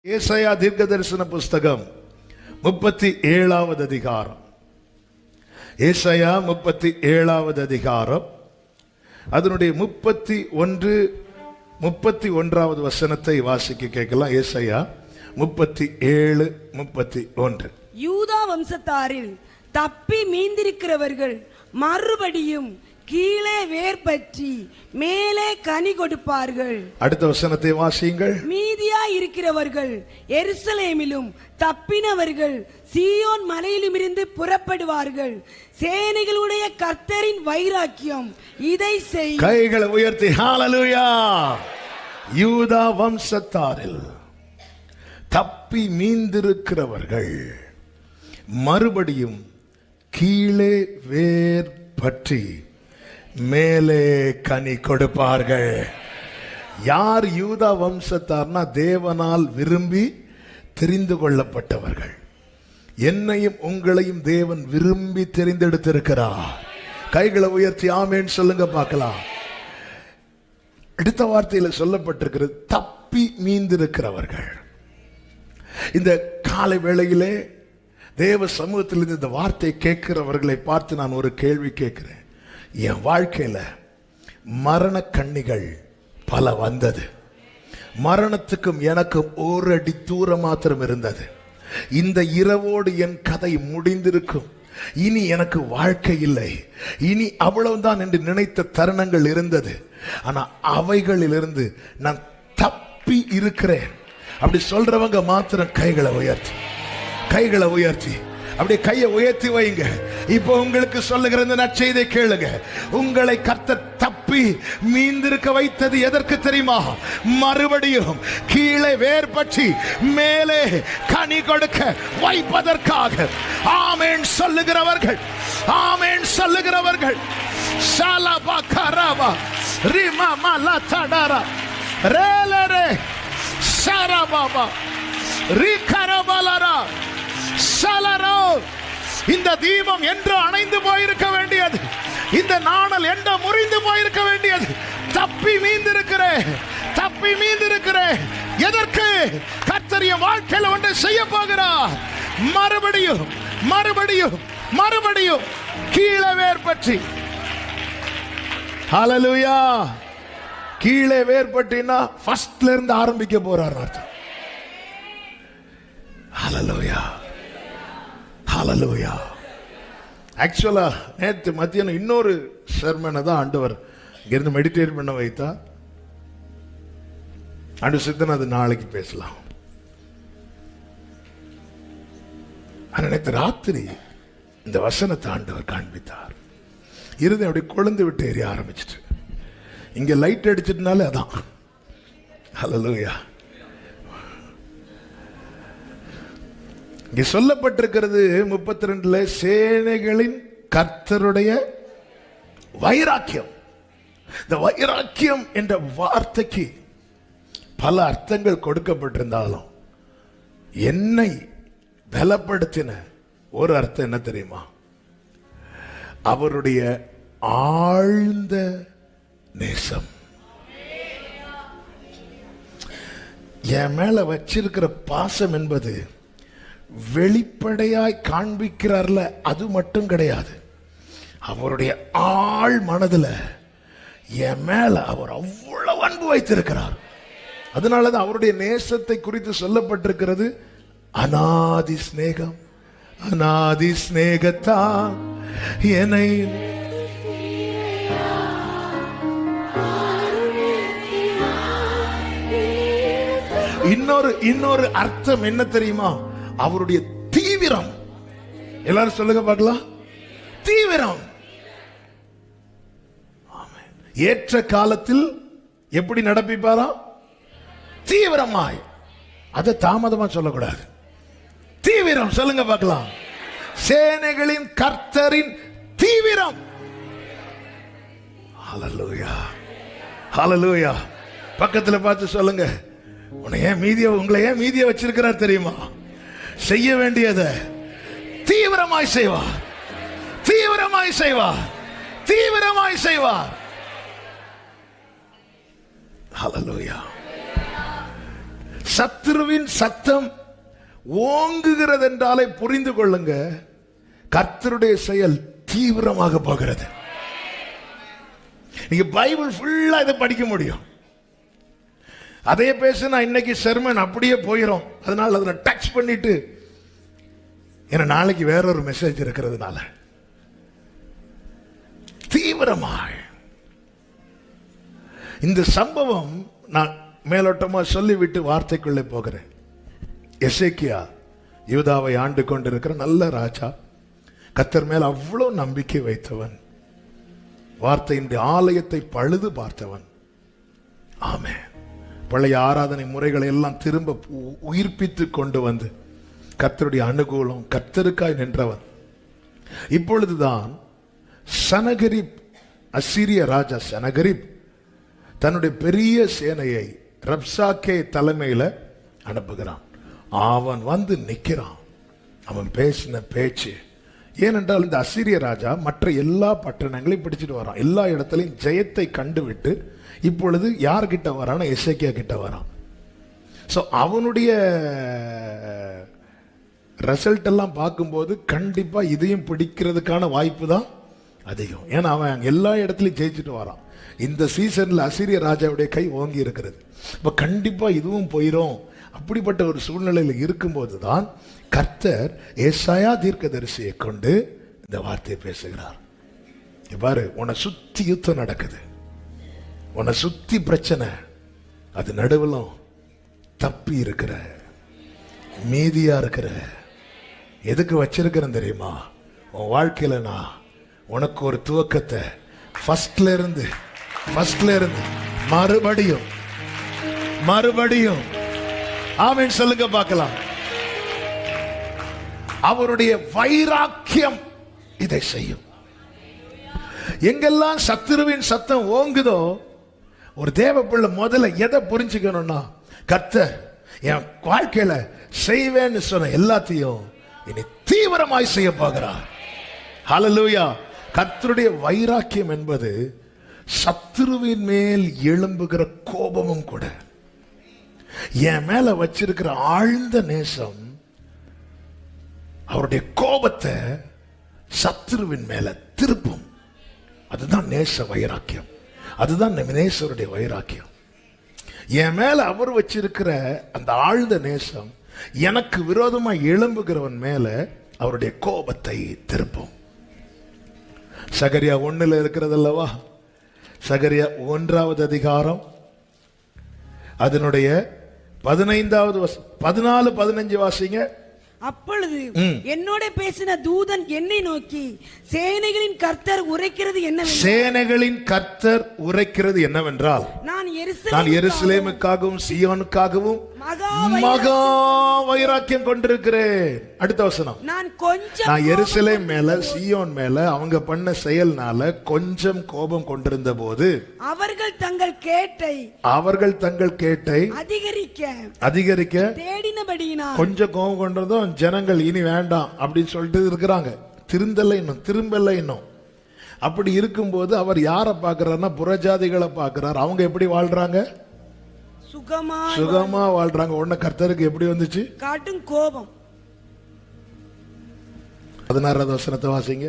ஏசாயா தீர்க்கதரிசன புஸ்தகம் 37வது அதிகாரம். ஏசாயா 37வது அதிகாரம் அதனுடைய 31வது வசனத்தை வாசிக்க கேட்கலாம். ஏசாயா 37:31. யூதா வம்சத்தாரில் தப்பி மீந்திருக்கிறவர்கள் மறுபடியும் கீழே வேர் பற்றி மேலே கனி கொடுப்பார்கள். அடுத்த வசனத்தை வாசியுங்கள். மீதியா இருக்கிறவர்கள் எருசலேமிலும் தப்பினவர்கள் சீயோன் மலையிலுமிருந்து புறப்படுவார்கள். சேனைகளுடைய கர்த்தரின் வைராக்கியம் இதை செய். கைகளை உயர்த்தி ஹல்லேலூயா. யூதா வம்சத்தாரில் தப்பி மீந்திருக்கிறவர்கள் மறுபடியும் கீழே வேர் பற்றி மேலே கனி கொடுப்பார்கள். யார் யூதா வம்சத்தார்னா தேவனால் விரும்பி தெரிந்து கொள்ளப்பட்டவர்கள். என்னையும் உங்களையும் தேவன் விரும்பி தெரிந்தெடுத்திருக்கிறார். கைகளை உயர்த்தி ஆமேன் சொல்லுங்க பார்க்கலாம். அடுத்த வார்த்தையில் சொல்லப்பட்டிருக்கிறது தப்பி மீந்திருக்கிறவர்கள். இந்த காலை வேளையிலே தேவ சமூகத்தில் இந்த வார்த்தை கேட்கிறவர்களை பார்த்து நான் ஒரு கேள்வி கேட்கிறேன். என் வாழ்க்கையில மரண கண்ணிகள் பல வந்தது. மரணத்துக்கும் எனக்கும் ஒரு அடி தூரம் மாத்திரம் இருந்தது. இந்த இரவோடு என் கதை முடிந்திருக்கும். இனி எனக்கு வாழ்க்கை இல்லை, இனி அவ்வளவுதான் என்று நினைத்த தருணங்கள் இருந்தது. ஆனா அவைகளிலிருந்து நான் தப்பி இருக்கிறேன். அப்படி சொல்றவங்க மாத்திரம் கைகளை உயர்த்தி, கைகளை உயர்த்தி அப்படியே கையை உயர்த்தி வைங்க. இப்போ உங்களுக்கு சொல்லுகிற இந்த நற்செய்தியை கேளுங்க. உங்களை கர்த்தர் தப்பி மீந்திருக்க வைத்தது எதற்கு தெரியுமா? மறுபடியும் கீழே வேர் பற்றி மேலே கனி கொடுக்க வைப்பதற்காக. ஆமென் சொல்லுகிறவர்கள், ஆமென் சொல்லுகிறவர்கள். ஷாலபா கரபா ரிமா மலா தடாரா ரேலரே ஷரபாபா ரிகரபலரா ஷலரோ. இந்த தீபம் என்று அணைந்து போயிருக்க வேண்டியது, இந்த நாணல் என்று முறிந்து போயிருக்க வேண்டியது. தப்பி மீந்திருக்கிறேன், தப்பி மீந்திருக்கிறேன். எதற்கு? கர்த்தர் வாழ்க்கையில் ஒன்றை செய்ய போகிறார். மறுபடியும் மறுபடியும் மறுபடியும் கீழே வேர் பற்றி. ஹல்லேலூயா. கீழே வேர் பற்றினா ஃபர்ஸ்ட்ல இருந்து ஆரம்பிக்க போறார் அர்த்தம். ஹல்லேலூயா, ஹல்லேலூயா. ஆக்சுவலா நேற்று மத்தியானம் இன்னொரு சர்மனை தான் ஆண்டவர் இங்கிருந்து மெடிடேட் பண்ண வைத்தா. ஆண்டு சித்தன் அது நாளைக்கு பேசலாம். நேற்று ராத்திரி இந்த வசனத்தை ஆண்டவர் காண்பித்தார். இருதை அப்படி கொழுந்து விட்டு எரிய ஆரம்பிச்சிட்டு, இங்க லைட் அடிச்சிட்டனால அதான். ஹல்லேலூயா. இங்கே சொல்லப்பட்டிருக்கிறது 32ல சேனைகளின் கர்த்தருடைய வைராக்கியம். இந்த வைராக்கியம் என்ற வார்த்தைக்கு பல அர்த்தங்கள் கொடுக்கப்பட்டிருந்தாலும் என்னை பலப்படுத்தின ஒரு அர்த்தம் என்ன தெரியுமா? அவருடைய ஆழ்ந்த நேசம். என் மேல வச்சிருக்கிற பாசம் என்பது வெளிப்படையாய் காண்பிக்கிறார்ல, அது மட்டும் கிடையாது. அவருடைய ஆழ் மனதுல என் மேல அவர் அவ்வளவு அன்பு வைத்திருக்கிறார். அதனாலதான் அவருடைய நேசத்தை குறித்து சொல்லப்பட்டிருக்கிறது அநாதி ஸ்நேகம். அநாதி ஸ்நேகத்தா என்னை. இன்னொரு அர்த்தம் என்ன தெரியுமா? அவருடைய தீவிரம். எல்லாரும் சொல்லுங்க பார்க்கலாம். தீவிரம். ஏற்ற காலத்தில் எப்படி நடப்பிப்பாரா? தீவிரமாய். அதை தாமதமா சொல்லக்கூடாது. தீவிரம் சொல்லுங்க பார்க்கலாம். சேனைகளின் கர்த்தரின் தீவிரம். ஹல்லேலூயா, ஹல்லேலூயா. பக்கத்துல பார்த்து சொல்லுங்க, உங்களை ஏன் மீதிய வச்சிருக்கிறார் தெரியுமா? செய்ய வேண்டியதை தீவிரமாய் செய்வார், தீவிரமாய் செய்வார், தீவிரமாய் செய்வார். ஹல்லேலூயா. சத்துருவின் சத்தம் ஓங்குகிறது என்றாலே புரிந்து கொள்ளுங்க, கர்த்தருடைய செயல் தீவிரமாக போகிறது. நீங்க பைபிள் ஃபுல்லா இதை படிக்க முடியும். அதே பேச நான் இன்னைக்கு செர்மன் அப்படியே போயிடும். அதனால அதை டச் பண்ணிட்டு, ஏன்னா நாளைக்கு வேறொரு மெசேஜ் இருக்கிறதுனால தீவிரமாக இந்த சம்பவம் நான் மேலோட்டமா சொல்லிவிட்டு வார்த்தைக்குள்ளே போகிறேன். எசேக்கியா யூதாவை ஆண்டு கொண்டிருக்கிற நல்ல ராஜா, கர்த்தர் மேல் அவ்வளவு நம்பிக்கை வைத்தவன், வார்த்தையினுடைய ஆலயத்தை பழுது பார்த்தவன். ஆமென். பழைய ஆராதனை முறைகளை எல்லாம் திரும்ப உயிர்ப்பித்து கொண்டு வந்து கர்த்தருடைய அனுகூலம், கர்த்தருக்காய் நின்றவன். இப்பொழுதுதான் சனகரிப், அசீரிய ராஜா சனகரிப் தன்னுடைய பெரிய சேனையை ரப்சாக்கே தலைமையில் அனுப்புகிறான். அவன் வந்து நிற்கிறான். அவன் பேசின பேச்சு, ஏனென்றால் இந்த அசீரிய ராஜா மற்ற எல்லா பட்டணங்களையும் பிடிச்சிட்டு வரான். எல்லா இடத்துலையும் ஜெயத்தை கண்டுவிட்டு இப்பொழுது யார்கிட்ட வரான்? எசேக்கியா கிட்ட வரான். ஸோ அவனுடைய ரிசல்ட் எல்லாம் பார்க்கும்போது கண்டிப்பா இதையும் பிடிக்கிறதுக்கான வாய்ப்பு தான் அதிகம். ஏன்னா அவன் எல்லா இடத்துலையும் ஜெயிச்சுட்டு வரான். இந்த சீசன்ல அசீரிய ராஜாவுடைய கை ஓங்கி இருக்கிறது. இப்போ கண்டிப்பா இதுவும் போயிடும். அப்படிப்பட்ட ஒரு சூழ்நிலையில் இருக்கும்போது தான் கர்த்தர் ஏசாயா தீர்க்கதரிசியை கொண்டு இந்த வார்த்தையை பேசுகிறார். பாரு, உன்னை சுத்தி யுத்தம் நடக்குது, உன்னை சுத்தி பிரச்சனை, அது நடுவிலும் தப்பி இருக்கிற, மீதியா இருக்கிற, எதுக்கு வச்சிருக்கிறேன் தெரியுமா? உன் வாழ்க்கையில நான் உனக்கு ஒரு துவக்கத்தை ஃபர்ஸ்ட்ல இருந்து மறுபடியும் ஆமென் சொல்லுங்க பார்க்கலாம். அவருடைய வைராக்கியம் இதை செய்யும். எங்கெல்லாம் சத்துருவின் சத்தம் ஓங்குதோ, ஒரு தேவ பிள்ளை முதல்ல எதை புரிஞ்சுக்கணும்னா, கர்த்தர் என் வாழ்க்கையில செய்வேன்னு சொன்ன எல்லாத்தையும் இனி தீவிரமாய் செய்ய போகிறார். ஹல்லேலூயா. கர்த்தருடைய வைராக்கியம் என்பது சத்துருவின் மேல் எழும்புகிற கோபமும் கூட. என் மேல வச்சிருக்கிற ஆழ்ந்த நேசம் அவருடைய கோபத்தை சத்துருவின் மேல திருப்பும். அதுதான் நேச வைராக்கியம், அதுதான் நேசருடைய வைராக்கியம். என் மேல அவர் வச்சிருக்கிற அந்த ஆழ்ந்த நேசம் எனக்கு விரோதமா எழும்புகிறவன் மேல அவருடைய கோபத்தை திருப்பும். சகரியா 1 இருக்கிறது அல்லவா? சகரியா 1 அதிகாரம் அதனுடைய 15வது 14, 15 வாசிங்க. அப்பொழுது என்னோட பேசின தூதன் என்னை நோக்கி, சேனைகளின் கர்த்தர் உரைக்கிறது என்னவென்றால், நான் எருசலேமுக்காகவும் சீயோனுக்காகவும் மகா வைராக்கியம் கொண்டிருக்கிறேன். அடுத்த வசனம், நான் எருசலேம் மேல சீயோன் மேல அவங்க பண்ண செயல்னால கொஞ்சம் கோபம் கொண்டிருந்த போது அவர்கள் தங்கள் கேட்டை அதிகரிக்க தேடினபடியினால் கொஞ்சம் கோபம் கொண்டதும் ஜனங்கள் இனி வேண்டாம் அப்படின்னு சொல்லிட்டு இருக்கிறாங்க. திரும்பல இன்னும். அப்படி இருக்கும்போது அவர் யாரை பார்க்கிறார்னா, புறஜாதிகளை பார்க்கிறார். அவங்க எப்படி வாழ்றாங்க? சுகமா வாழ்றாங்க. உடனே கர்த்தருக்கு எப்படி வந்துச்சு? காட்டும் கோபம். 16வது வசனத்தை வாசிங்க.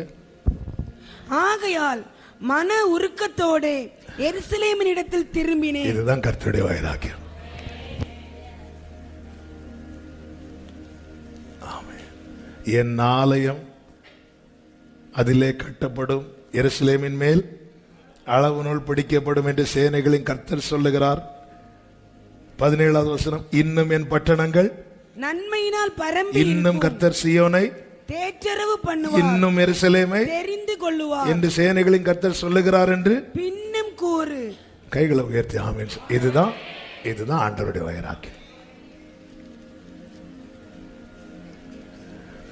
ஆகையால் மன உருக்கத்தோடு எருசலேமின் இடத்தில் திரும்பினேன். இதுதான் கர்த்தருடைய வைராக்கியம். என் ஆலயம் அதிலே கட்டப்படும், எருசலேமின் மேல் அளவு நூல் பிடிக்கப்படும் என்று சேனைகளின் கர்த்தர் சொல்லுகிறார். 17வது வசனம், இன்னும் என் பட்டணங்கள் நன்மையினால் பரம்பி, இன்னும் கர்த்தர் சீயோனை தேற்றரவு பண்ணுவார், இன்னும் எருசலேமை தெரிந்து கொள்ளுவார் என்று சேனைகளின் கர்த்தர் சொல்லுகிறார் என்று பின்னும் கூறு. கைகளை உயர்த்தி ஆமென். இதுதான் ஆண்டவருடைய வைராக்கியம்.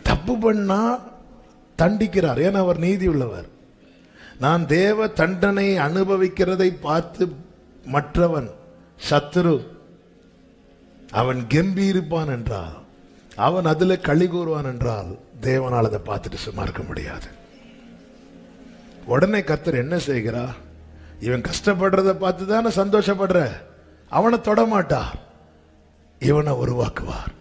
தப்பு பண்ணா தண்டிக்கிறார், ஏன்னா அவர் நீதி உள்ளவர். நான் தேவ தண்டனை அனுபவிக்கிறதை பார்த்து மற்றவன் சத்துரு அவன் கம்பீரிப்பான் என்றால், அவன் அதில் களி கூறுவான் என்றால், தேவனால் அதை பார்த்துட்டு சும்மா இருக்க முடியாது. உடனே கர்த்தர் என்ன செய்கிறார்? இவன் கஷ்டப்படுறத பார்த்து தானே சந்தோஷப்படுற, அவனை தொடமாட்டார். இவனை உருவாக்குவார்,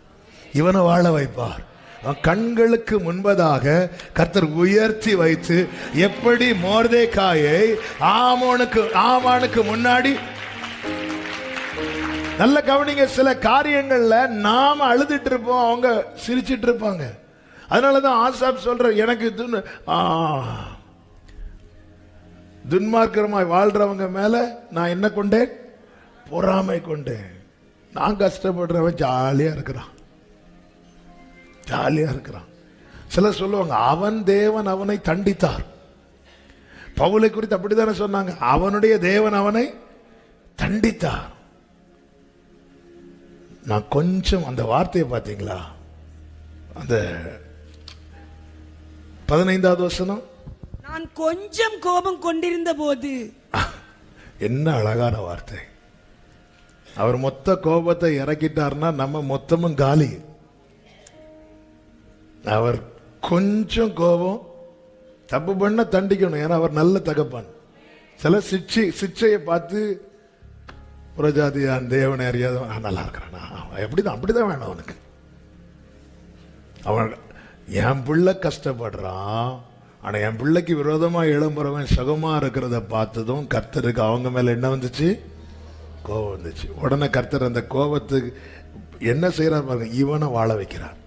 இவனை வாழ வைப்பார். அவன் கண்களுக்கு முன்பதாக கர்த்தர் உயர்த்தி வைத்து, எப்படி மொர்தெகாயை ஆமானுக்கு முன்னாடி. நல்ல கவனிங்க, சில காரியங்கள்ல நாம அழுதுட்டு இருப்போம், அவங்க சிரிச்சிட்டு இருப்பாங்க. அதனாலதான் ஆசாப் சொல்ற, எனக்கு துன்மார்க்கமாய் வாழ்றவங்க மேல நான் என்ன கொண்டேன்? பொறாமை கொண்டேன். நான் கஷ்டப்படுறவன் ஜாலியா இருக்கிறான், ஜாலியா இருக்கிறான். சிலர் சொல்லுவாங்க, அவன் தேவன் அவனை தண்டித்தார். பவுலை குறித்து அப்படித்தானே சொன்னாங்க, அவனுடைய தேவன் அவனை தண்டித்தார். நான் கொஞ்சம் அந்த வார்த்தையை பார்த்தீங்களா? அந்த 15வது வசனம், நான் கொஞ்சம் கோபம் கொண்டிருந்த போது. என்ன அழகான வார்த்தை. அவர் மொத்த கோபத்தை இறக்கிட்டார்னா நம்ம மொத்தமும் காலி. அவர் கொஞ்சம் கோபம், தப்பு பண்ண தண்டிக்கணும், ஏன்னா அவர் நல்ல தகப்பான். சில சிக்ஷையை பார்த்து புறஜாதியான் தேவனை அறியாதவன் நல்லா இருக்கிறானா, அப்படிதான் வேணும் அவனுக்கு. அவன் என் பிள்ளை கஷ்டப்படுறான், ஆனா என் பிள்ளைக்கு விரோதமா எழும்புறவன் சுகமா இருக்கிறத பார்த்ததும் கர்த்தருக்கு அவங்க மேல என்ன வந்துச்சு? கோபம் வந்துச்சு. உடனே கர்த்தர் அந்த கோபத்துக்கு என்ன செய்யறார் பாருங்க, இவனை வாழ வைக்கிறார்.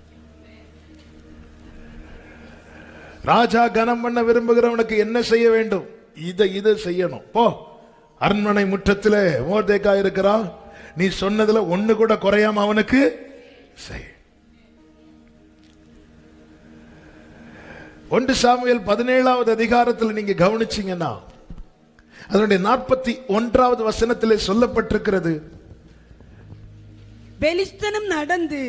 ராஜா கனம் பண்ண விரும்புகிறவனுக்கு என்ன செய்ய வேண்டும்? இதை செய்யணும். போ, அரண்மனை முற்றத்திலே மொர்தெகாய் இருக்கிறான், நீ சொன்னதுல ஒண்ணு கூட குறையாம அவனுக்கு செய். 1 சாமுவேல் 17வது அதிகாரத்தில் நீங்க கவனிச்சீங்கன்னா அதனுடைய 41வது வசனத்திலே சொல்லப்பட்டிருக்கிறது, பெலிஸ்தனும் நடந்து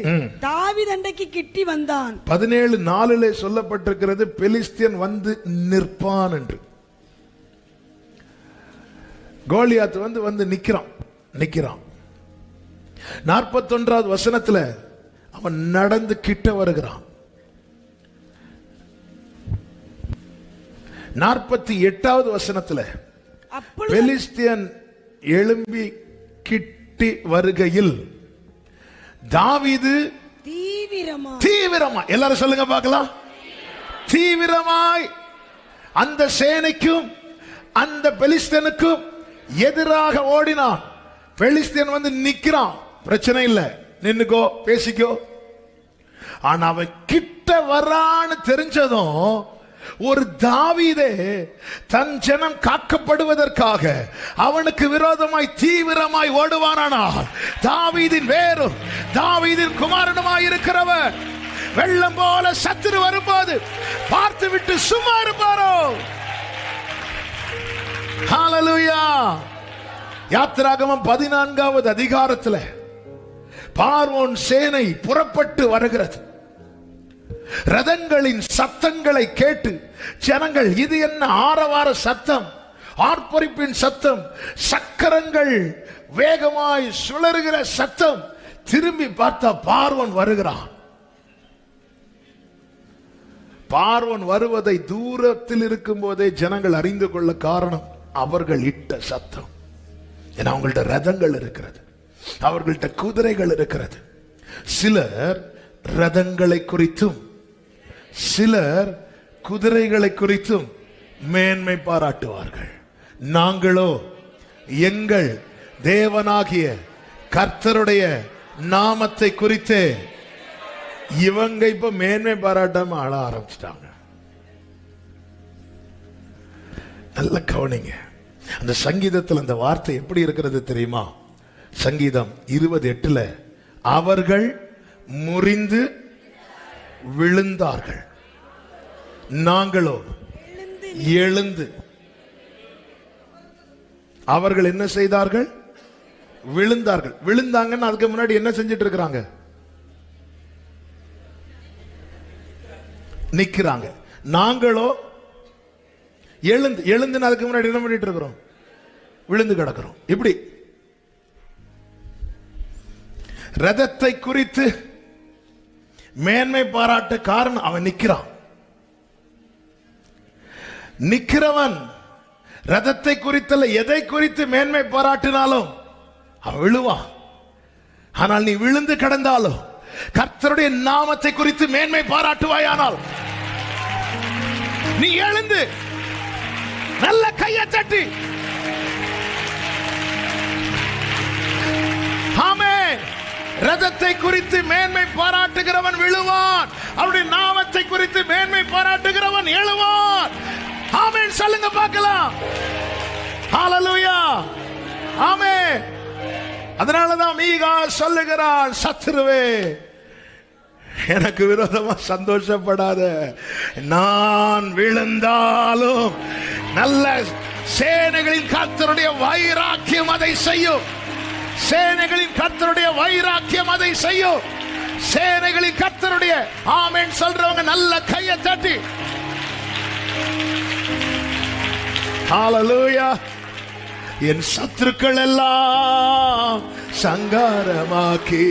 தாவீது அண்டைக்கு கிட்டி வந்தான். 17:4 சொல்லப்பட்டிருக்கிறது, பெலிஸ்தியன் வந்து நிற்பான் என்று. கோலியாத் வந்து நிக்கிறான். 41வது வசனத்துல அவன் நடந்து கிட்ட வருகிறான். 48வது வசனத்துல பெலிஸ்தியன் எழும்பி கிட்டி வருகையில் தாவீது தீவிரமா, எல்லாரும் சொல்லுங்க பார்க்கலாம், தீவிரமாய் அந்த சேனைக்கும் அந்த பெலிஸ்தியனுக்கும் எதிராக ஓடினான். பெலிஸ்தியன் வந்து நிக்கிறான், பிரச்சனை இல்லை, நின்னுக்கோ பேசிக்கோ. ஆனா அவன் கிட்ட வரான்னு தெரிஞ்சதும் ஒரு தாவீதே தன் ஜனம் காக்கப்படுவதற்காக அவனுக்கு விரோதமாய் தீவிரமாய் ஓடுவானானால், தாவீதின் வேரும் தாவீதின் குமாரனுமாய் இருக்கிறவர் வெள்ளம் போல சத்துரு வரும்போது பார்த்து விட்டு சும்மா இருப்பாரோ? ஹல்லேலூயா. யாத்திராகமம் 14வது அதிகாரத்தில் பார்வோன் சேனை புறப்பட்டு வருகிறது. ரதங்களின் சத்தங்களை கேட்டு ஜனங்கள், இது என்ன ஆரவார சத்தம், ஆர்ப்பரிப்பின் சத்தம், சக்கரங்கள் வேகமாய் சுழறுகிற சத்தம். திரும்பி பார்த்தா பார்வோன் வருகிறான். பார்வோன் வருவதை தூரத்தில் இருக்கும் போதே ஜனங்கள் அறிந்து கொள்ள காரணம், அவர்கள் இட்ட சத்தம். ஏன்னா அவங்கள்ட்ட ரதங்கள் இருக்கிறது, அவர்கள்ட்ட குதிரைகள் இருக்கிறது. சிலர் ரதங்களை குறித்தும் சிலர் குதிரைகளை குறித்தும் மேன்மை பாராட்டுவார்கள். நாங்களோ எங்கள் தேவனாகிய கர்த்தருடைய நாமத்தை குறித்து இவங்க இப்ப மேன்மை பாராட்டாம ஆள ஆரம்பிச்சிட்டாங்க. நல்ல கவனிங்க, அந்த சங்கீதத்தில் அந்த வார்த்தை எப்படி இருக்கிறது தெரியுமா? சங்கீதம் 28ல் அவர்கள் முறிந்து விழுந்தார்கள், நாங்களோ எழுந்து. அவர்கள் என்ன செய்தார்கள்? விழுந்தார்கள். விழுந்தாங்கன்னு அதுக்கு முன்னாடி என்ன செஞ்சிட்டு இருக்கிறாங்க? நிக்கிறாங்க. நாங்களோ எழுந்து அதுக்கு முன்னாடி என்ன பண்ணிட்டு இருக்கிறோம்? விழுந்து கிடக்கிறோம். இப்படி ரதத்தை குறித்து மேன்மை பாராட்ட காரணம், அவன் நிக்கிறான். நிக்கிறவன் ரதத்தை குறித்தல்ல, எதை குறித்து மேன்மை பாராட்டினாலும் அவன் விழுவான். ஆனால் நீ விழுந்து கிடந்தாலும் கர்த்தருடைய நாமத்தை குறித்து மேன்மை பாராட்டுவாயானால் நீ எழுந்து நல்ல கையை தட்டி ஆமென். ரதத்தை குறித்து மேன்மை பாராட்டுகிறவன் விழுவான், அவருடைய நாமத்தை குறித்து மேன்மை பாராட்டுகிறவன் எழுவான். ஆமென் சொல்லுங்க பார்க்கலாம். ஹalleluya. ஆமென். அதனாலதான் மீகா சொல்லுகிறான், சத்துருவே எனக்கு விரோதமா சந்தோஷப்படாத, நான் விழுந்தாலும் நல்ல சேனைகளின் கர்த்தருடைய வைராக்கியம் அதை செய்யும். சேனைகளின் கர்த்தருடைய வைராக்கியம் அதை செய்யும். சேனைகளின் கர்த்தருடைய ஆமென் சொல்றவங்க நல்ல கையை தட்டி ஹalleluya. என் சத்துருக்கள் எல்லாம் சங்காரமாக்கி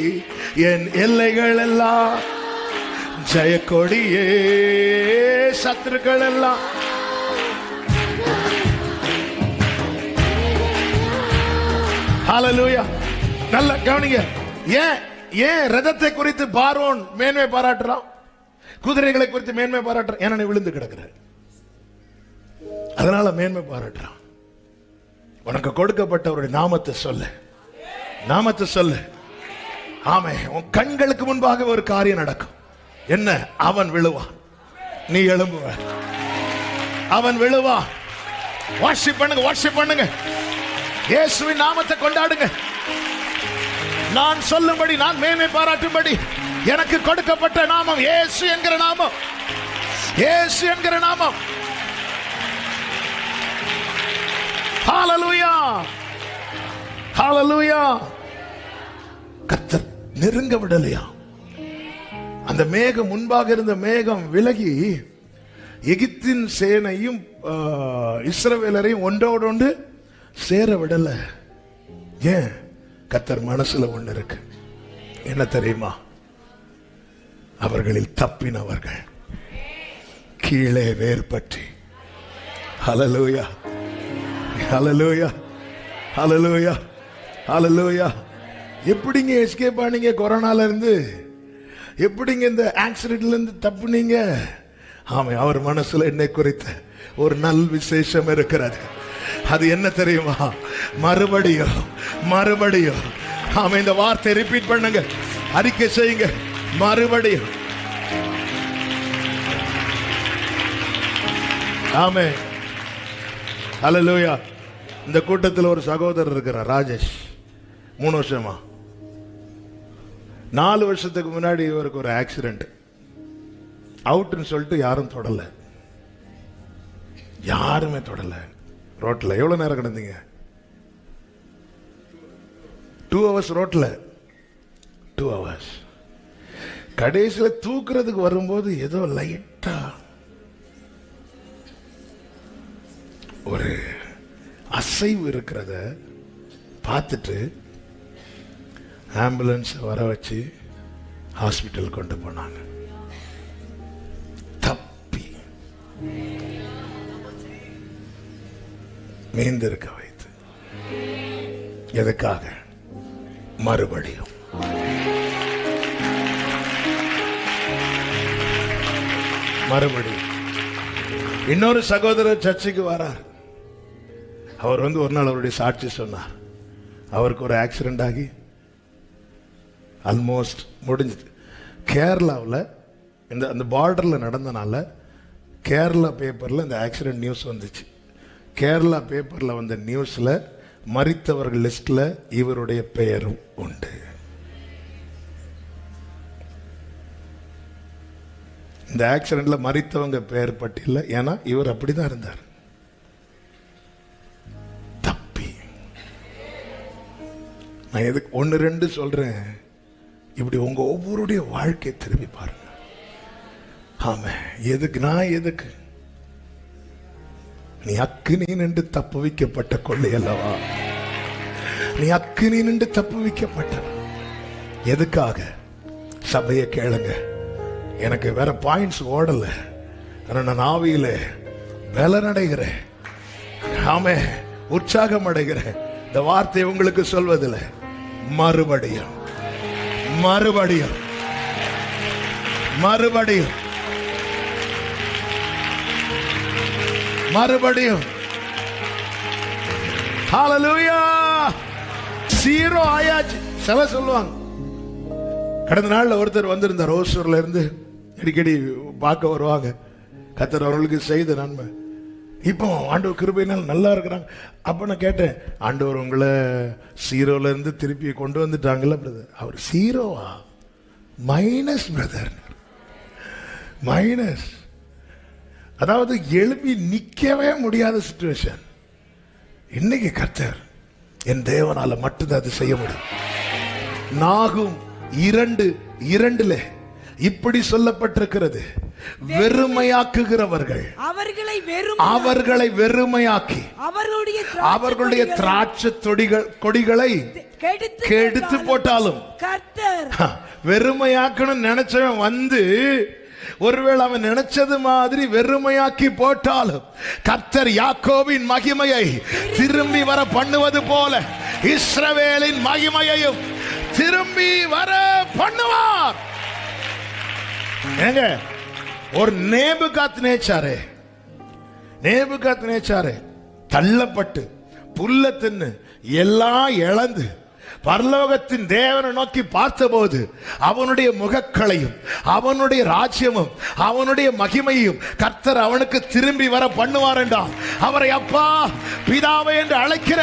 என் எல்லைகள் எல்லாம் ஜெயக்கொடியே. சத்துருக்கள் எல்லாம் ஹalleluya. நல்ல கவனிங்க. ஏன் ரதத்தை குறித்து பார்வோன் மேன்மை பாராட்டுறான், குதிரைகளை குறித்து மேன்மை பாராட்டுறான்? ஏன்னா நீ விழுந்து கிடக்குற, அதனால மேன்மை பாராட்டுறான். உனக்கு கொடுக்கப்பட்டவருடைய நாமத்தை சொல்லு, நாமத்தை சொல்லு. ஆமே, உன் கண்களுக்கு முன்பாக ஒரு காரியம் நடக்கும். என்ன? அவன் விழுவான், நீ எழும்புவ. அவன் விழுவான். வர்ஷிப் பண்ணுங்க, வர்ஷிப் பண்ணுங்க. இயேசுவின் நாமத்தை கொண்டாடுங்க. நான் சொல்லும்படி, நான் மேன்மை பாராட்டும்படி எனக்கு கொடுக்கப்பட்ட நாமம் இயேசு என்கிற நாமம். இயேசு என்கிற நாமம். ஹalleluya, ஹalleluya. கர்த்தர் நெருங்க விடலையா? அந்த மேகம், முன்பாக இருந்த மேகம் விலகி எகிப்தின் சேனையும் இஸ்ரவேலரையும் ஒன்றோடு ஒன்று சேர விடல. ஏன்? கர்த்தர் மனசுல ஒண்ணு இருக்கு. என்ன தெரியுமா? அவர்களில் தப்பினவர்கள் கீழே வேர்பற்றி. ஹalleluya, ஹalleluya, ஹalleluya, ஹalleluya. எப்படிங்க எஸ்கேப் ஆனீங்க கொரோனால இருந்து? எப்படிங்க இந்த ஆக்சிடென்ட்ல இருந்து தப்புனீங்க? ஆமா, அவர் மனசுல என்னை குறித்த ஒரு நல் விசேஷம் இருக்கிறது. அது என்ன தெரியுமா? மறுபடியும் மறுபடியும். ஆமா, இந்த வார்த்தை ரிப்பீட் பண்ணுங்க, அறிக்கை செய்யுங்க. மறுபடியும். ஆமே, ஹalleluya. இந்த கூட்டத்தில் ஒரு சகோதரர் இருக்கிறார், ராஜேஷ். 3 வருஷமா, 4 வருஷத்துக்கு முன்னாடி இவருக்கு ஒரு ஆக்சிடென்ட். அவுட்னு சொல்லிட்டு யாரும் தொடல, யாருமே தொடல. ரோட்ல எவ்வளவு நேரம் கிடந்தீங்க? 2 hours ரோட்ல, 2 hours. கடைசியில் தூக்குறதுக்கு வரும்போது ஏதோ லைட்டா ஒரு அசைவு இருக்கிறத பார்த்துட்டு ஆம்புலன்ஸ் வர வச்சு ஹாஸ்பிட்டல் கொண்டு போனாங்க. தப்பி மீந்திருக்க வைத்து. எதுக்காக? மறுபடியும். மறுபடியும். இன்னொரு சகோதரர் சர்ச்சுக்கு வரார். அவர் ஒரு நாள் அவருடைய சாட்சி சொன்னார். அவருக்கு ஒரு ஆக்சிடென்ட் ஆகி ஆல்மோஸ்ட் முடிஞ்சது. கேரளாவில் அந்த பார்டரில் நடந்தனால கேரளா பேப்பரில் இந்த ஆக்சிடென்ட் நியூஸ் வந்துச்சு. கேரளா பேப்பரில் வந்த நியூஸில் மரித்தவர்கள் லிஸ்டில் இவருடைய பெயரும் உண்டு. இந்த ஆக்சிடென்ட்ல மரித்தவங்க பெயர் பட்டியல. ஏன்னா இவர் அப்படிதான் இருந்தார். தப்பி. நான் எதுக்கு 1-2 சொல்றேன், இப்படி உங்க ஒவ்வொருடைய வாழ்க்கையை திரும்பி பாருங்க. ஆமா, எதுக்கு? நான் எதுக்கு? நீ அக்கினி நின்று தப்பு வைக்கப்பட்ட கொள்ளை அல்லவா? நீ அக்கினி நின்று தப்பு வைக்கப்பட்ட. எதுக்காக? சபையை கேளுங்க. எனக்கு வேற பாயிண்ட்ஸ் ஓடல, நான் ஆவியில பலன் அடைகிறேன். ஆமே, உற்சாகம் அடைகிறேன். இந்த வார்த்தை உங்களுக்கு சொல்வதில்லை. மறுபடியும் மறுபடியும் மறுபடியும் மறுபடியும் ஹalleluya. ஜீரோ ஆயாச்சு. சில சொல்லுவாங்க, கடந்த நாள்ல ஒருத்தர் வந்திருந்தார், ஓசூர்ல இருந்து அடிக்கடி பார்க்க வருவாங்க. கர்த்தர் அவர்களுக்கு செய்த நன்மை. இப்போ ஆண்டவர் கிருபையினால் நல்லா இருக்கிறாங்க. அப்ப நான் கேட்டேன், ஆண்டவர் உங்களை ஜீரோல இருந்து திருப்பி கொண்டு வந்துட்டாங்கல்ல பிரதர். அவர் ஜீரோவா? Minus brother, minus. அதாவது எழுப்பி நிக்கவே முடியாத சிச்சுவேஷன். இன்னைக்கு கர்த்தர் என் தேவனால மட்டும்தான் அது செய்ய முடியும். நாகும் 2:2 இப்படி சொல்லப்பட்டிருக்கிறது, வெறுமையாக்குகிறவர்கள் அவர்களை வெறுமையாக்கி அவர்களுடைய திராட்சை கொடிகளை கெடுத்து போட்டாலும். வெறுமையாக்கணும் நினைச்சவன் வந்து ஒருவேளை அவன் நினைச்சது மாதிரி வெறுமையாக்கி போட்டாலும் கர்த்தர் யாக்கோபின் மகிமையை திரும்பி வர பண்ணுவது போல இஸ்ரவேலின் மகிமையையும் திரும்பி வர பண்ணுவார். ஏங்க, ஒரு நேபுகாத்நேச்சாரே தள்ளப்பட்டு புல்ல தின்னு எல்லாம் இழந்து பரலோகத்தின் தேவனை நோக்கி பார்த்தபோது அவனுடைய முகக்களையும் அவனுடைய ராஜ்யமும் அவனுடைய மகிமையும் கர்த்தர் அவனுக்கு திரும்பி வர பண்ணுவார் என்றால், அவரை அப்பா பிதாவை என்று அழைக்கிற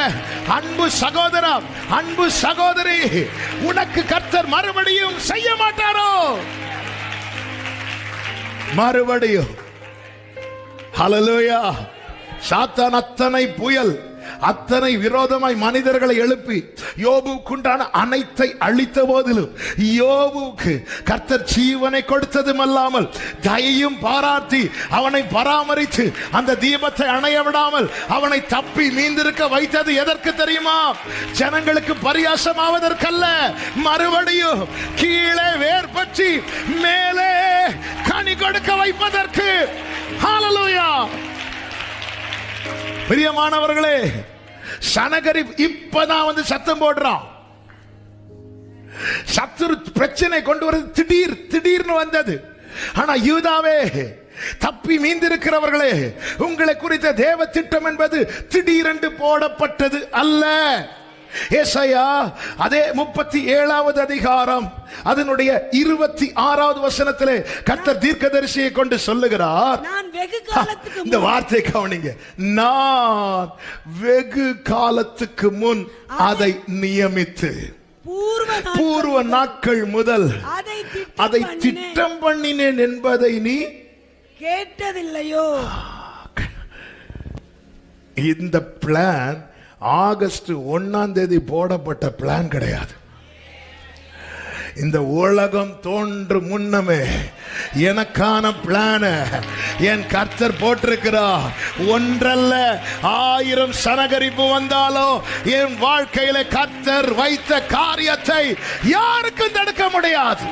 அன்பு சகோதரா, அன்பு சகோதரி, உனக்கு கர்த்தர் மறுபடியும் செய்ய மாட்டாரோ? மறுபடியும். ஹல்லேலூயா. சாத்தான் அத்தனை புயல், அத்தனை விரோதமாய் மனிதர்களை எழுப்பி யோபுக்குண்டான அனைத்தை அழித்த போதிலும் யோபுக்கு கர்த்தர் ஜீவனை கொடுத்ததும் அல்லாமல் தயையும் பாராட்டி அவனை பராமரித்து அந்த தீபத்தை அணைய விடாமல் அவனை தப்பி மீந்திருக்க வைத்தது எதற்கு தெரியுமா? ஜனங்களுக்கு பரியாசமாவதற்கல்ல, மறுபடியும் கீழே வேர் பற்றி மேலே கனி கொடுக்க வைப்பதற்கு. ஹல்லேலூயா. பிரியமானவர்களே, சனகரிப் இப்பதான் வந்து சத்தம் போடுறான். சத்துரு பிரச்சனை கொண்டு வரது திடீர்னு வந்தது. ஆனா யூதாவே, தப்பி மீந்திருக்கிறவர்களே, உங்களை குறித்த தேவ திட்டம் என்பது திடீரென்று போடப்பட்டது அல்ல. ஏசாயா அதே 37வது அதிகாரம் அதனுடைய 26வது வசனத்திலே கர்த்தர் தீர்க்கதரிசியை கொண்டு சொல்லுகிறார். இந்த வார்த்தை கவனிங்க. நான் வெகு காலத்துக்கு முன் அதை நியமித்து பூர்வ நாட்கள் முதல் அதை திட்டம் பண்ணினேன் என்பதை நீ கேட்டதில்லையோ? இந்த பிளான் ஆகஸ்ட் 1ஆம் தேதி போடப்பட்ட பிளான் கிடையாது. இந்த உலகம் தோன்று முன்னமே எனக்கான பிளான என் கர்த்தர் போட்டிருக்கிறார். ஒன்றல்ல 1000 சனகரிப்பு வந்தாலோ என் வாழ்க்கையில கர்த்தர் வைத்த காரியத்தை யாருக்கும் தடுக்க முடியாது.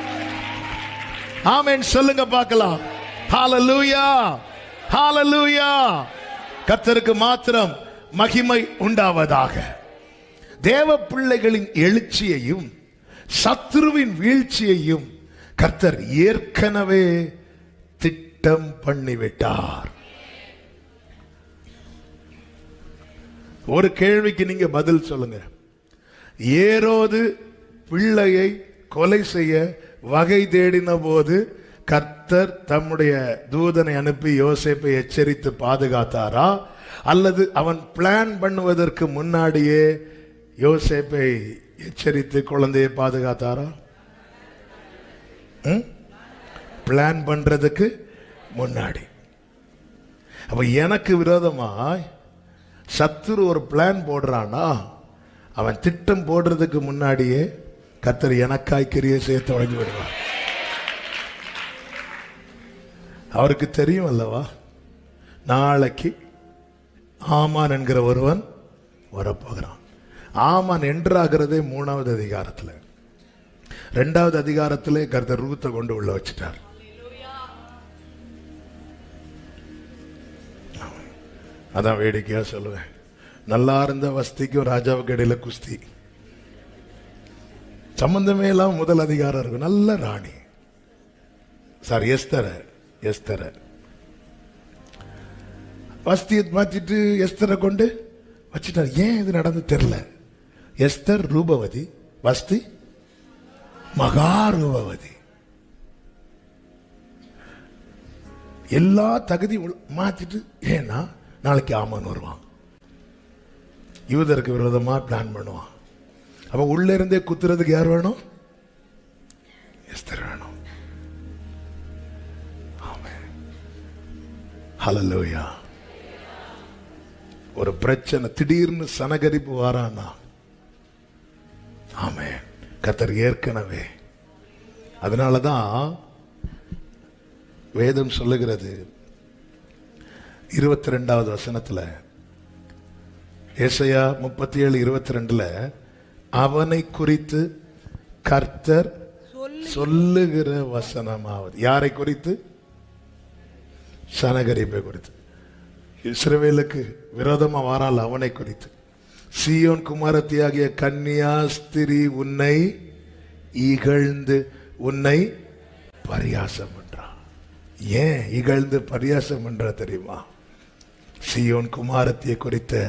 ஆமென் சொல்லுங்க பார்க்கலாம். ஹல்லேலூயா, ஹல்லேலூயா. கர்த்தருக்கு மாத்திரம் மகிமை உண்டாவதாக. தேவ பிள்ளைகளின் எழுச்சியையும் சத்துருவின் வீழ்ச்சியையும் கர்த்தர் ஏற்கனவே திட்டம் பண்ணிவிட்டார். ஒரு கேள்விக்கு நீங்க பதில் சொல்லுங்க. ஏரோது பிள்ளையை கொலை செய்ய வகை தேடின போது கர்த்தர் தம்முடைய தூதனை அனுப்பி யோசேப்பை எச்சரித்து பாதுகாத்தாரா, அல்லது அவன் பிளான் பண்ணுவதற்கு முன்னாடியே யோசேப்பை எச்சரித்து குழந்தையை பாதுகாத்தாரா? பிளான் பண்றதுக்கு முன்னாடி. அப்ப எனக்கு விரோதமாய் சத்துரு ஒரு பிளான் போடுறானா, அவன் திட்டம் போடுறதுக்கு முன்னாடியே கர்த்தர் எனக்காய் கிரியை செய்ய தொடங்கி விடுவார். அவருக்கு தெரியும் அல்லவா, நாளைக்கு ஆமான் என்கிற ஒருவன் வரப்போகிறான். ஆமான் என்றாகிறதே 3வது அதிகாரத்தில். 2வது அதிகாரத்திலே கர்த்தர் ரூத்தை கொண்டு உள்ள வச்சிட்டார். அதான் வேடிக்கையா சொல்லுவேன். நல்லா இருந்த வஸ்திக்கும் ராஜாவுக்கு இடையில குஸ்தி. சம்பந்தமே எல்லாம் முதல் அதிகாரம் இருக்கும். நல்ல ராணி. சாரி, எஸ்தர வஸ்தியை மாத்திட்டு எஸ்தரை கொண்டு வச்சுட்டார். ஏன் இது நடந்து தெரியல. எஸ்தர் ரூபவதி, வஸ்தி மகா ரூபவதி. எல்லா தகுதி மாத்திட்டு, ஏன்னா நாளைக்கு ஆமான் வருவான், யூதருக்கு விரோதமா பிளான் பண்ணுவான். அப்ப உள்ள இருந்தே குத்துறதுக்கு யார் வேணும்? எஸ்தர் வேணும். ஆமென். ஹல்லேலூயா. ஒரு பிரச்சனை திடீர்னு சனகரிப்பு வாரானா, ஆமென், கர்த்தர் ஏற்கனவே. அதனாலதான் வேதம் சொல்லுகிறது 22வது வசனத்துல, ஏசாயா 37:22, அவனை குறித்து கர்த்தர் சொல்லுகிற வசனமாவது. யாரை குறித்து? சனகரிப்பை குறித்து. இஸ்ரவேலுக்கு விரோதமா வாரால் அவனை குறித்து. சீயோன் குமாரத்தியாகிய கன்னியாஸ்திரி உன்னை இகழ்ந்து உன்னை பரியாசம் பண்றான். ஏன் இகழ்ந்து பரியாசம் பண்றா தெரியுமா? சீயோன் குமாரத்தியை குறித்த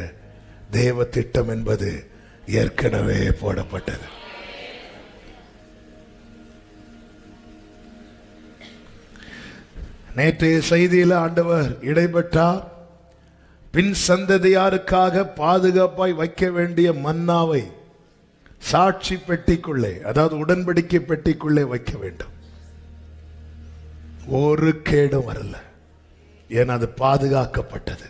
தேவ திட்டம் என்பது ஏற்கனவே போடப்பட்டது. நேற்றைய செய்தியில் ஆண்டவர் இடைப்பட்டார். பின் சந்ததியாருக்காக பாதுகாப்பாய் வைக்க வேண்டிய மன்னாவை சாட்சி பெட்டிக்குள்ளே, அதாவது உடன்படிக்கை பெட்டிக்குள்ளே வைக்க வேண்டும். ஒரு கேடும் வரல, ஏன்னா அது பாதுகாக்கப்பட்டது.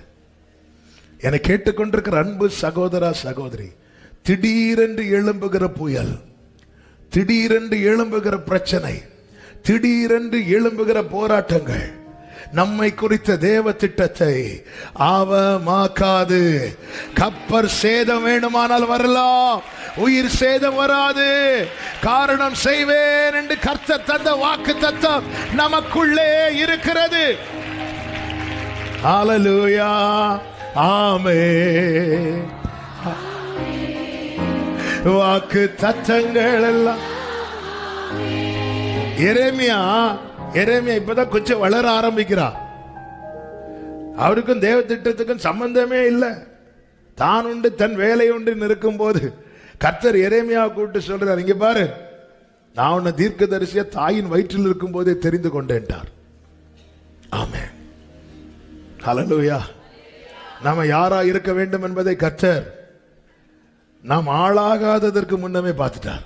என்னை கேட்டுக்கொண்டிருக்கிற அன்பு சகோதரா சகோதரி, திடீரென்று எழும்புகிற புயல், திடீரென்று எழும்புகிற பிரச்சனை, திடீரென்று எழும்புகிற போராட்டங்கள் நம்மை குறித்த தேவ திட்டத்தை அவமாக்காது. கப்பர் சேதம் வேணுமானால் வரலாம், உயிர் சேதம் வராது. காரணம், செய்வேன் என்று கர்த்தர் தந்த வாக்கு தத்தம் நமக்குள்ளே இருக்கிறது. ஹல்லேலூயா. ஆமென். வாக்கு தத்தங்கள் எல்லாம். எரேமியா இப்பதான் கொஞ்சம் வளர ஆரம்பிக்கிறார். அவருக்கும் தேவ திட்டத்துக்கும் சம்பந்தமே இல்லை. தான் உண்டு தன் வேலை உண்டு இருக்கும் போது கர்த்தர் எரேமியாவை கூப்பிட்டு சொல்றார், இங்க பாரு, நான் உன்னை தீர்க்கதரிசியா தாயின் வயிற்றில் இருக்கும் போதே தெரிந்து கொண்டேன்ட்டார். ஆமென். ஹல்லேலூயா. நாம யாரா இருக்க வேண்டும் என்பதை கர்த்தர் நாம் ஆளாகாததற்கு முன்னமே பார்த்துட்டார்.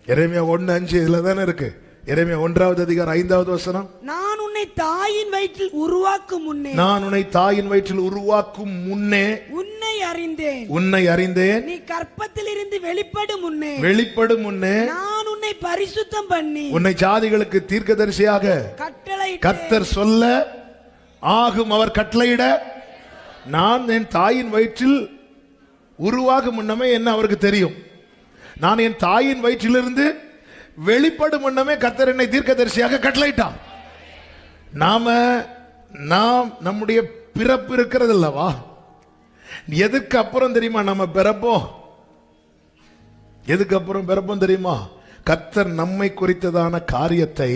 எரேமியா 1:5 இதுல தானே இருக்கு. எரேமியா 1வது அதிகாரம் 5வது வசனம், நான் உன்னை தாயின் வயிற்றில் உருவாக்கும் முன்னே, நான் உன்னை தாயின் வயிற்றில் உருவாக்கும் முன்னே உன்னை அறிந்தேன், நீ கற்பத்தில் இருந்து வெளிப்படும் முன்னே நான் உன்னை பரிசுத்தம் பண்ணி உன்னை ஜாதிகளுக்கு தீர்க்கதரிசியாக கர்த்தர் சொல்ல ஆகும் அவர் கட்டளையிட. நான் என் தாயின் வயிற்றில் உருவாகும் முன்னமே என்ன அவருக்கு தெரியும். நான் என் தாயின் வயிற்றிலிருந்து வெளிப்படும் முன்னமே கர்த்தர் என்னை தீர்க்கதரிசியாக கட்டளையிட்டான். நாம் நம்முடைய பிறப்பு இருக்கிறது அல்லவா, எதுக்கு அப்புறம் தெரியுமா நம்ம பிறப்போம்? எதுக்கு அப்புறம் பிறப்போம் தெரியுமா? கர்த்தர் நம்மை குறித்ததான காரியத்தை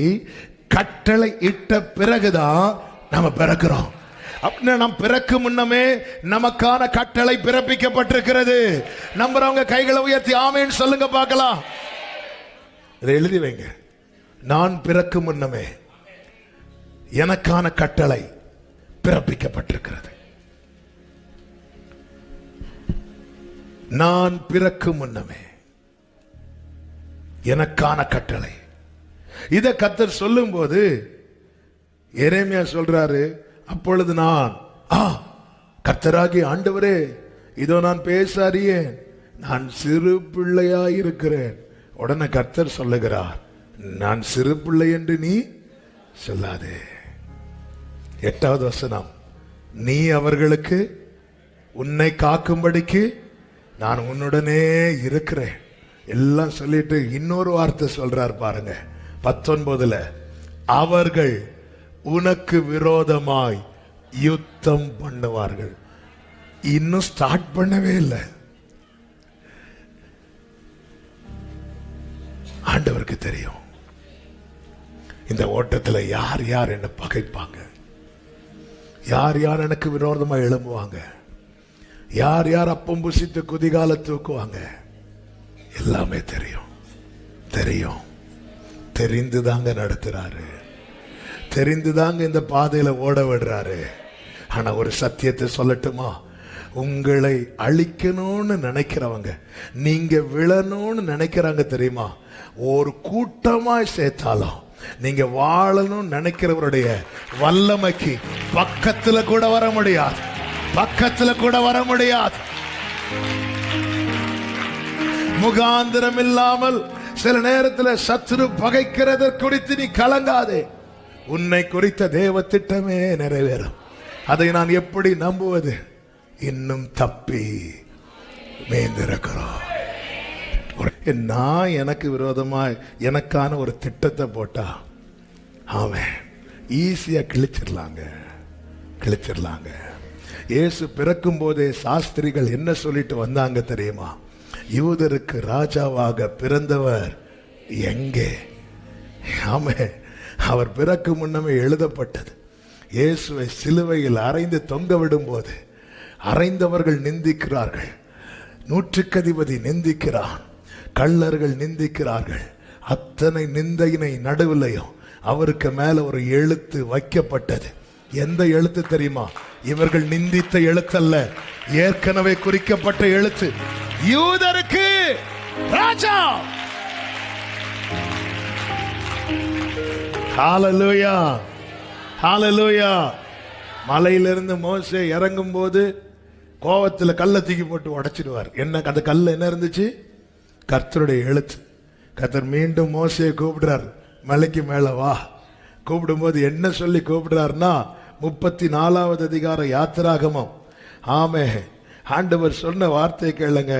கட்டளை இட்ட பிறகுதான் நம்ம பிறக்கிறோம். அப்படின்னா நாம் பிறக்கும் முன்னமே நமக்கான கட்டளை பிறப்பிக்கப்பட்டிருக்கிறது. நம்புறவங்க கைகளை உயர்த்தி ஆமென் சொல்லுங்க பார்க்கலாம். இதை எழுதி வைங்க. நான் பிறக்கும் முன்னமே எனக்கான கட்டளை பிறப்பிக்கப்பட்டிருக்கிறது. நான் பிறக்கும் முன்னமே எனக்கான கட்டளை. இதை கர்த்தர் சொல்லும் போது எரேமியா சொல்றாரு, அப்பொழுது நான் கர்த்தராகிய ஆண்டவரே, இதோ நான் பேச அறியேன், நான் சிறு பிள்ளையாயிருக்கிறேன். உடனே கர்த்தர் சொல்லுகிறார், நான் சிறு பிள்ளை என்று நீ சொல்லாதே. 8வது வசனம், நீ அவர்களுக்கு உன்னை காக்கும்படிக்கு நான் உன்னுடனே இருக்கிறேன். எல்லாம் சொல்லிட்டு இன்னொரு வார்த்தை சொல்றார் பாருங்க 19ல, அவர்கள் உனக்கு விரோதமாய் யுத்தம் பண்ணுவார்கள். இன்னும் ஸ்டார்ட் பண்ணவே இல்லை. ஆண்டவருக்கு தெரியும் இந்த ஓட்டத்தில் யார் யார் என்ன பகைப்பாங்க, யார் யார் எனக்கு விரோதமா எழும்புவாங்க, யார் யார் அப்பம் புசித்து குதிகால தூக்குவாங்க, எல்லாமே தெரியும். தெரியும், தெரிந்துதாங்க நடத்துறாரு, தெரிந்துதாங்க இந்த பாதையில ஓட விடுறாரு. ஆனா ஒரு சத்தியத்தை சொல்லட்டுமா, உங்களை அழிக்கணும்னு நினைக்கிறவங்க, நீங்க விழணும்னு நினைக்கிறாங்க தெரியுமா, ஒரு கூட்டமாய் சேர்த்தாலும் நீங்க வாழணும்னு நினைக்கிறவருடைய வல்லமைக்கு பக்கத்துல கூட வர முடியாது, பக்கத்துல கூட வர முடியாது. முகாந்திரம் இல்லாமல் சில நேரத்தில் சத்துரு பகைக்கிறத குறித்து நீ கலங்காதே. உன்னை குறித்த தேவ திட்டமே நிறைவேறும். அதை நான் எப்படி நம்புவது? இன்னும் தப்பி மேய்ந்திருக்கிறோம். நான் எனக்கு விரோதமாய் எனக்கான ஒரு திட்டத்தை போட்டா அவன் ஈஸியா கிழிச்சிடலாங்க. இயேசு பிறக்கும் போதே சாஸ்திரிகள் என்ன சொல்லிட்டு வந்தாங்க தெரியுமா? யூதருக்கு ராஜாவாக பிறந்தவர் எங்கே? ஆமே, அவர் பிறக்கு முன்னமே எழுதப்பட்டது. இயேசுவை சிலுவையில் அறைந்து தொங்க விடும் போது அறைந்தவர்கள் நிந்திக்கிறார்கள், நூற்றுக்கதிபதி நிந்திக்கிறான், கள்ளர்கள் நிந்திக்கிறார்கள். அத்தனை நிந்தையினை நடுவிலையும் அவருக்கு மேல ஒரு எழுத்து வைக்கப்பட்டது. எந்த எழுத்து தெரியுமா? இவர்கள் நிந்தித்த எழுத்தல்ல, ஏற்கனவே குறிக்கப்பட்ட எழுத்து. யூதருக்கு ராஜா. ஹalleluya, ஹalleluya. மலையிலிருந்து மோசே இறங்கும் போது கோவத்தில் கல்லை தூக்கி போட்டு உடைச்சிடுவார். என்ன அந்த கல்ல என்ன இருந்துச்சு? கர்த்தருடைய எழுத்து. கர்த்தர் மீண்டும் மோசையை கூப்பிடுறார், மலைக்கு மேல வா. கூப்பிடும் போது என்ன சொல்லி கூப்பிடுறாருன்னா 34வது அதிகார யாத்திராகமம். ஆமே, ஆண்டவர் சொன்ன வார்த்தை கேளுங்க.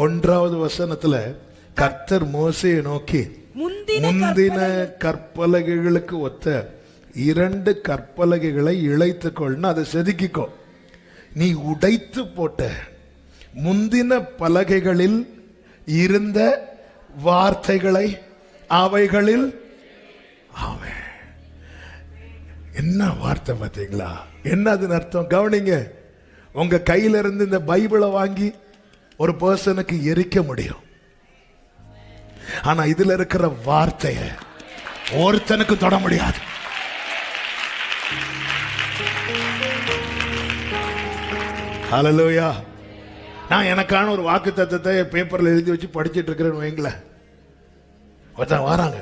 1வது வசனத்துல கர்த்தர் மோசையை நோக்கி, முந்தின கற்பலகைகளுக்கு ஒத்த 2 கற்பலகைகளை இழைத்துக்கொள்னு அதை செதுக்கிக்கோ. நீ உடைத்து போட்ட முந்தின பலகைகளில் இருந்த வார்த்தைகளை அவைகளில். ஆமே, என்ன வார்த்தை பார்த்தீங்களா? என்ன அதன் அர்த்தம்? கவனிங்க. உங்க கையில இருந்து இந்த பைபிளை வாங்கி ஒரு பர்சனுக்கு எரிக்க முடியும், ஆனா இதுல இருக்கிற வார்த்தைய ஒருத்தனுக்கு தொட முடியாது. ஹalleluya. நான் எனக்கான ஒரு வாக்கு தத்தத்தை பேப்பர்ல எழுதி வச்சு படிச்சுட்டு இருக்கிறேன்னு வைங்களேன். ஒருத்தன் வராங்க,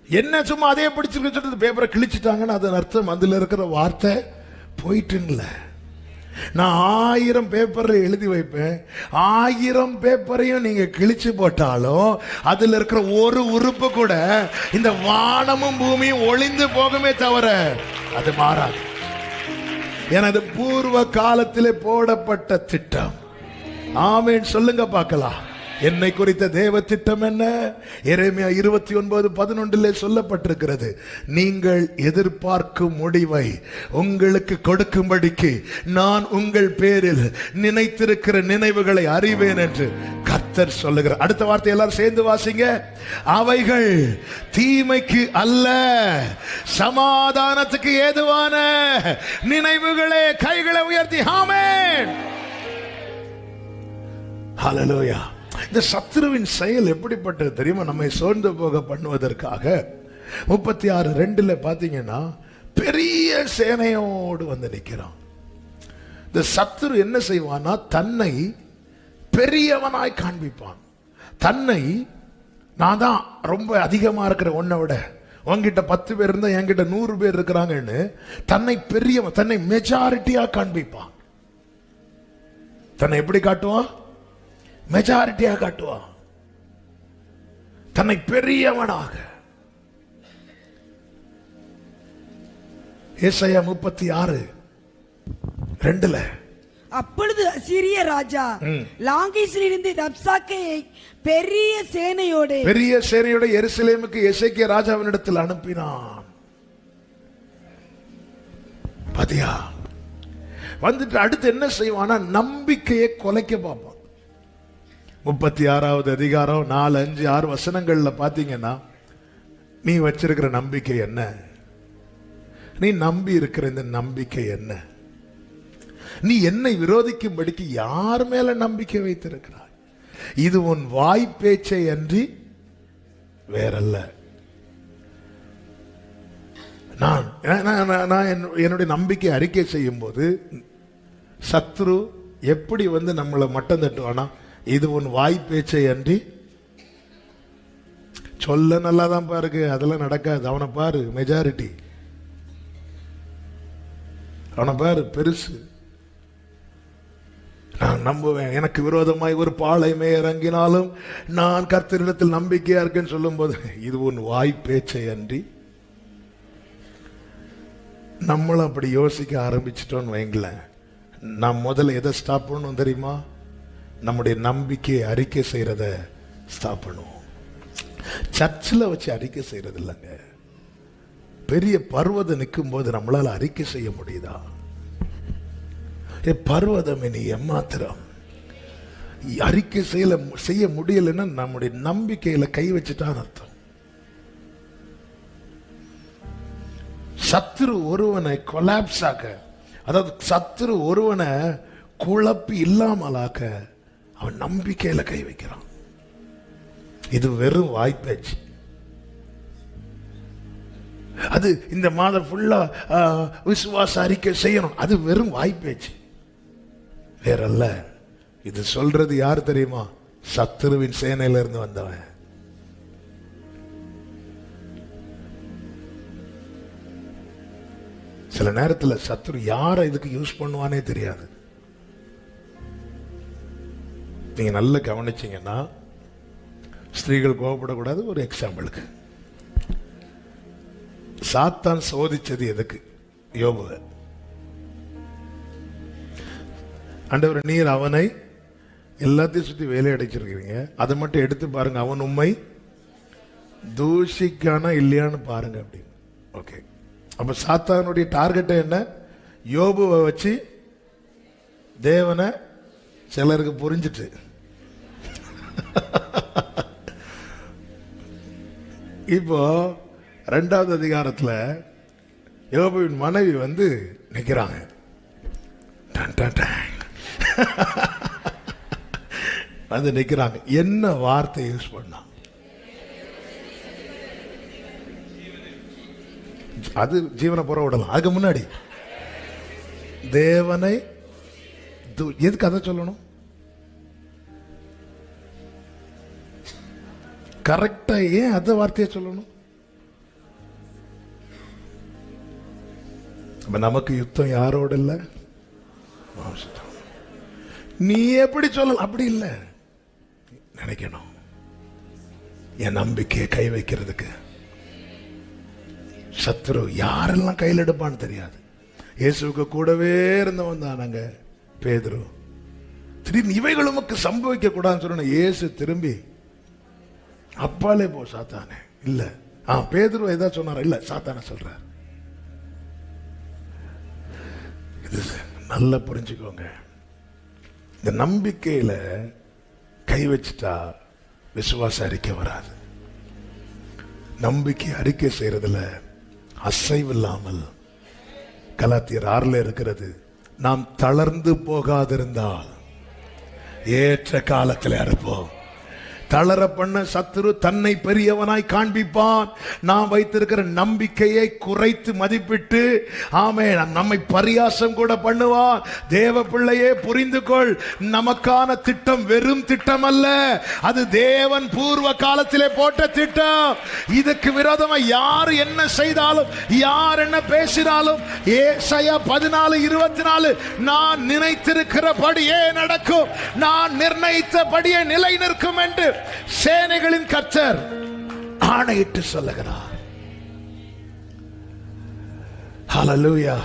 என்ன சும்மா அதே படிச்சிருக்க சொல்றது பேப்பரை கிழிச்சிட்டாங்கன்னு அதன் அர்த்தம் அதுல இருக்கிற வார்த்தை போயிட்டுங்கள. நான் 1000 பேப்பர்ல எழுதி வைப்பேன், 1000 பேப்பரையும் நீங்க கிழிச்சு போட்டாலும் அதுல இருக்கிற ஒரு உறுப்பு கூட இந்த வானமும் பூமியும் ஒளிந்து போகுமே தவிர அது மாறாது. எனது பூர்வ காலத்திலே போடப்பட்ட திட்டம். ஆமென் சொல்லுங்க பார்க்கலாம். என்னை குறித்த தேவ திட்டம் என்ன? எரேமியா 29:11 சொல்லப்பட்டிருக்கிறது, நீங்கள் எதிர்பார்க்கும் முடிவை உங்களுக்கு கொடுக்கும்படிக்கு நான் உங்கள் பேரில் நினைத்திருக்கிற நினைவுகளை அறிவேன் என்று கர்த்தர் சொல்லுகிறார். அடுத்த வார்த்தை எல்லாரும் சேர்ந்து வாசிங்க. அவைகள் தீமைக்கு அல்ல, சமாதானத்துக்கு ஏதுவான நினைவுகளே. கைகளை உயர்த்தி ஆமென். ஹalleluya. இந்த சத்துருவின் செயல் எப்படிப்பட்டது தெரியுமா? நம்மை சோர்ந்து போக பண்ணுவதற்காக 36:2 பாத்தீங்கன்னா பெரிய சேனையோடு வந்து நிற்கிறான். இந்த சத்துரு என்ன செய்வான்னா, தன்னை பெரியவனாய் காண்பிப்பான். தன்னை நான் தான் ரொம்ப அதிகமா இருக்கிற, உன்னை விட உன்கிட்ட 10 பேர் இருந்தா என்கிட்ட 100 பேர் இருக்கிறாங்கன்னு தன்னை பெரியவன், தன்னை மெஜாரிட்டியா காண்பிப்பான். தன்னை எப்படி காட்டுவான்? மெஜாரிட்டியா காட்டுவான், தன்னை பெரியவனாக. ஏசாயா 36:2 அப்பொழுது அசீரிய ராஜா லாங்கீசிலிருந்து ரப்சாக்கேயை பெரிய சேனையோடு எருசலேமுக்கு எசேக்கியா ராஜாவினிடத்தில் அனுப்பினான். பாத்தியா? வந்துட்டு அடுத்து என்ன செய்வானா, நம்பிக்கையை கொலைக்க பார்ப்பான். 36வது அதிகாரம் 4, 5, 6 வசனங்கள்ல பாத்தீங்கன்னா, நீ வச்சிருக்கிற நம்பிக்கை என்ன? நீ நம்பி இருக்கிற இந்த நம்பிக்கை என்ன? நீ என்னை விரோதிக்கும்படிக்கு யார் மேல நம்பிக்கை வைத்திருக்கிறாய்? இது உன் வாய் பேச்சை அன்றி வேறல்ல. நான் என்னுடைய நம்பிக்கை அறிக்கை செய்யும் போது சத்ரு எப்படி நம்மளை மட்டம் தட்டுவானா? இது உன் வாய் பேச்சை அன்றி. சொல்ல நல்லா தான் பாருக்கு, அதெல்லாம் நடக்காது. அவனை பாரு மெஜாரிட்டி, அவனை பாரு பெருசு. நான் நம்புவேன். எனக்கு விரோதமாய் ஒரு பாளையமே இறங்கினாலும் நான் கர்த்தரிடத்தில் நம்பிக்கையா இருக்கேன்னு சொல்லும் போது இது உன் வாய் பேச்சை அன்றி. நம்மளும் அப்படி யோசிக்க ஆரம்பிச்சிட்டோன்னு வைங்களேன், நாம் முதல்ல எதை ஸ்டாப் பண்ணணும் தெரியுமா? நம்முடைய நம்பிக்கையை அறிக்கை செய்யறத ஸ்டாப் பண்ணுவோம். சர்ச்சில் வச்சு அறிக்கை செய்யறது இல்லைங்க. பெரிய பர்வதம் நிற்கும் போது நம்மளால அறிக்கை செய்ய முடியுதா? பர்வதம் நீ எம்மாத்திரம் அறிக்கை செய்ய முடியலன்னா நம்முடைய நம்பிக்கையில கை வச்சுட்டான்னு அர்த்தம். சத்துரு ஒருவனை கொலாப்ஸ் ஆக்க, அதாவது சத்துரு ஒருவனை குழப்பி இல்லாமலாக்க அவன் நம்பிக்கையில கை வைக்கிறான். இது வெறும் வாய்ப்பேச்சு. அது இந்த மாதம் ஃபுல்லா விசுவாச அறிக்கை செய்யணும், அது வெறும் வாய்ப்பேச்சு வேறல்ல. இது சொல்றது யார் தெரியுமா? சத்துருவின் சேனையில இருந்து வந்தவன். சில நேரத்தில் சத்துரு யாரை இதுக்கு யூஸ் பண்ணுவானே தெரியாது. நீங்க நல்லா கவனிச்சீங்கன்னா, ஸ்திரீகள் கோபப்படக்கூடாது. ஒரு எக்ஸாம்பிளுக்கு, சாத்தான் சோதிச்சது எதுக்கு? யோபுவை. ஆண்டவர், நீர் அவனை எல்லாத்தையும் சுத்தி வேலை அடைச்சிருக்கிறீங்க, அதை மட்டும் எடுத்து பாருங்க, அவன் உண்மை தூஷிக்கானா இல்லையான்னு பாருங்க அப்படின்னு. ஓகே, அப்ப சாத்தானுடைய டார்கெட் என்ன? யோபுவை வச்சு தேவனை சிலருக்கு புரிஞ்சிட்டு இப்போ 2வது அதிகாரத்துல யோபுவின் மனைவி நிக்கிறாங்க. நிக்கிறாங்க. என்ன வார்த்தை யூஸ் பண்ணா? அது ஜீவனை புற விடலாம். அதுக்கு முன்னாடி தேவனை எதுக்கு அதை சொல்லணும்? கரெக்டா ஏன் அந்த வார்த்தையை சொல்லணும்? நமக்கு யுத்தம் யாரோட இல்ல, நீ எப்படி சொல்லலாம்? அப்படி இல்லை நினைக்கணும். என் நம்பிக்கையை கை வைக்கிறதுக்கு சத்ரு யாரெல்லாம் கையில் எடுப்பான்னு தெரியாது. இயேசுக்கு கூடவே இருந்தவன் தானாங்க பேதுரு. திடீர்னு இவைகள் உமக்கு சம்பவிக்க கூடாதுன்னு சொன்ன இயேசு திரும்பி அப்பாலே போ சாத்தானே. இல்ல பேதுரு ஏதாவது சொன்னாரா? இல்ல, சாத்தான சொல்றார். இது நல்லா புரிஞ்சுக்கோங்க. இந்த நம்பிக்கையில கை வச்சுட்டா விசுவாச அறிக்கை வராது. நம்பிக்கை அறிக்கை செய்யறதுல அசைவில்லாமல் கலாத்தியர் 6 இருக்கிறது. நாம் தளர்ந்து போகாதிருந்தால் ஏற்ற காலத்தில் அறுப்போம். தளர பண்ண சத்துரு தன்னை பெரியவனாய் காண்பிப்பான். நாம் வைத்திருக்கிற நம்பிக்கையை குறைத்து மதிப்பிட்டு நம்மை பரியாசம் கூட பண்ணுவான். தேவ பிள்ளையே புரிந்து கொள், நமக்கான திட்டம் வெறும் திட்டம் அல்ல, அது தேவன் பூர்வ காலத்திலே போட்ட திட்டம். இதுக்கு விரோதமா யார் என்ன செய்தாலும், யார் என்ன பேசினாலும், ஏசாயா 14:24 நான் நினைத்திருக்கிறபடியே நடக்கும், நான் நிர்ணயித்தபடியே நிலை நிற்கும் என்று சேனைகளின் கர்த்தர் ஆணையிட்டு சொல்லுகிறார். ஹல்லேலூயா,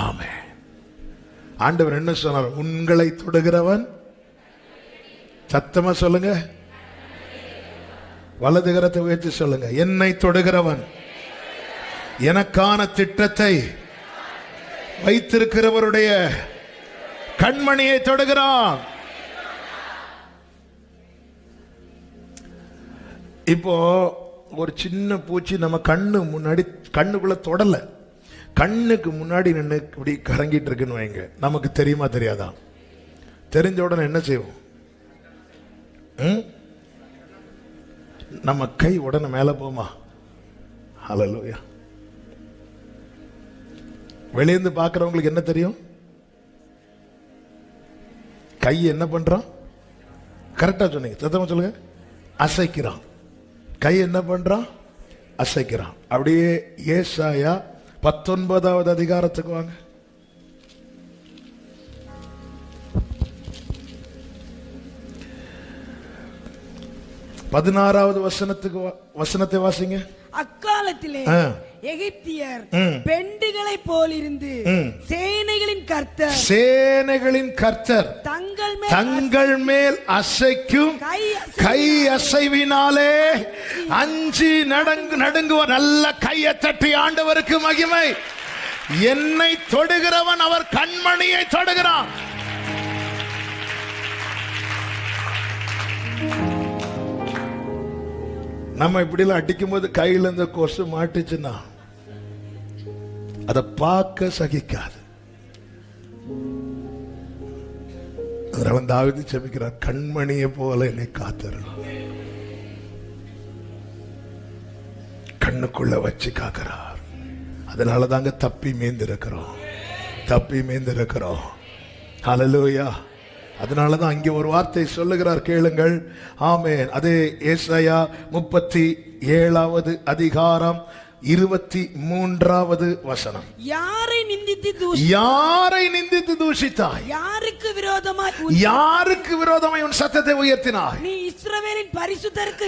ஆமென். ஆண்டவர் என்ன சொன்னார்? உங்களை தொடுகிறவன், சத்தமா சொல்லுங்க, வலது கரத்தை உயர்த்தி சொல்லுங்க, என்னை தொடுகிறவன் எனக்கான திட்டத்தை வைத்திருக்கிறவருடைய கண்மணியை தொடுகிறான். இப்போ ஒரு சின்ன பூச்சி நம்ம கண்ணு முன்னாடி கண்ணுக்குள்ள தொடல, கண்ணுக்கு முன்னாடி நின்று இப்படி கறங்கிட்டு இருக்குன்னு வைங்க, நமக்கு தெரியுமா தெரியாதா? தெரிஞ்ச உடனே என்ன செய்வோம்? நம்ம கை உடனே மேல போமா? ஹல்லேலூயா. வெளியிருந்து பார்க்கிறவங்களுக்கு என்ன தெரியும்? கை என்ன பண்றான்? கரெக்டா சொன்னீங்க, சத்தமா சொல்லுங்க. அசைக்கிறான். கை என்ன பண்றான்? அசைக்கிறான். அப்படியே ஏசாயா 19வது அதிகாரத்துக்கு வாங்க. பதினாறாவது வசனத்தை வாசிங்க. அக்காலத்திலே எகிப்தியர் பெண்டுகளை போலிருந்து சேனைகளின் கர்த்தர் தங்கள் மேல் அசைக்கும் கை அசைவினாலே அஞ்சி நடுங்குவார். நல்ல கையை தட்டி ஆண்டவருக்கு மகிமை. என்னை தொடுகிறவன் அவர் கண்மணியை தொடுகிறான். நம்ம இப்படிலாம் அடிக்கும் போது கையில இந்த கொசு மாட்டுச்சுன்னா அதை பார்க்க சகிக்காது. அதனால தாவீது ஜெபிக்கிறார், கண்மணியை போல என்னை காத்தரணும். கண்ணுக்குள்ள வச்சு காக்கிறார். அதனால தாங்க தப்பி மேய்ந்திருக்கிறோம். ஹல்லேலூயா. அதனாலதான் அங்கே ஒரு வார்த்தை சொல்லுகிறார், கேளுங்கள். ஆமென். அது ஏசாயா 37வது அதிகாரம் 23வது வசனம். யாரை நிந்தித்து தூஷித்தாய்? யாருக்கு விரோதமாய் உன் சத்தத்தை உயர்த்தினாய்? நீ இஸ்ரவேலின் பரிசுத்தருக்கு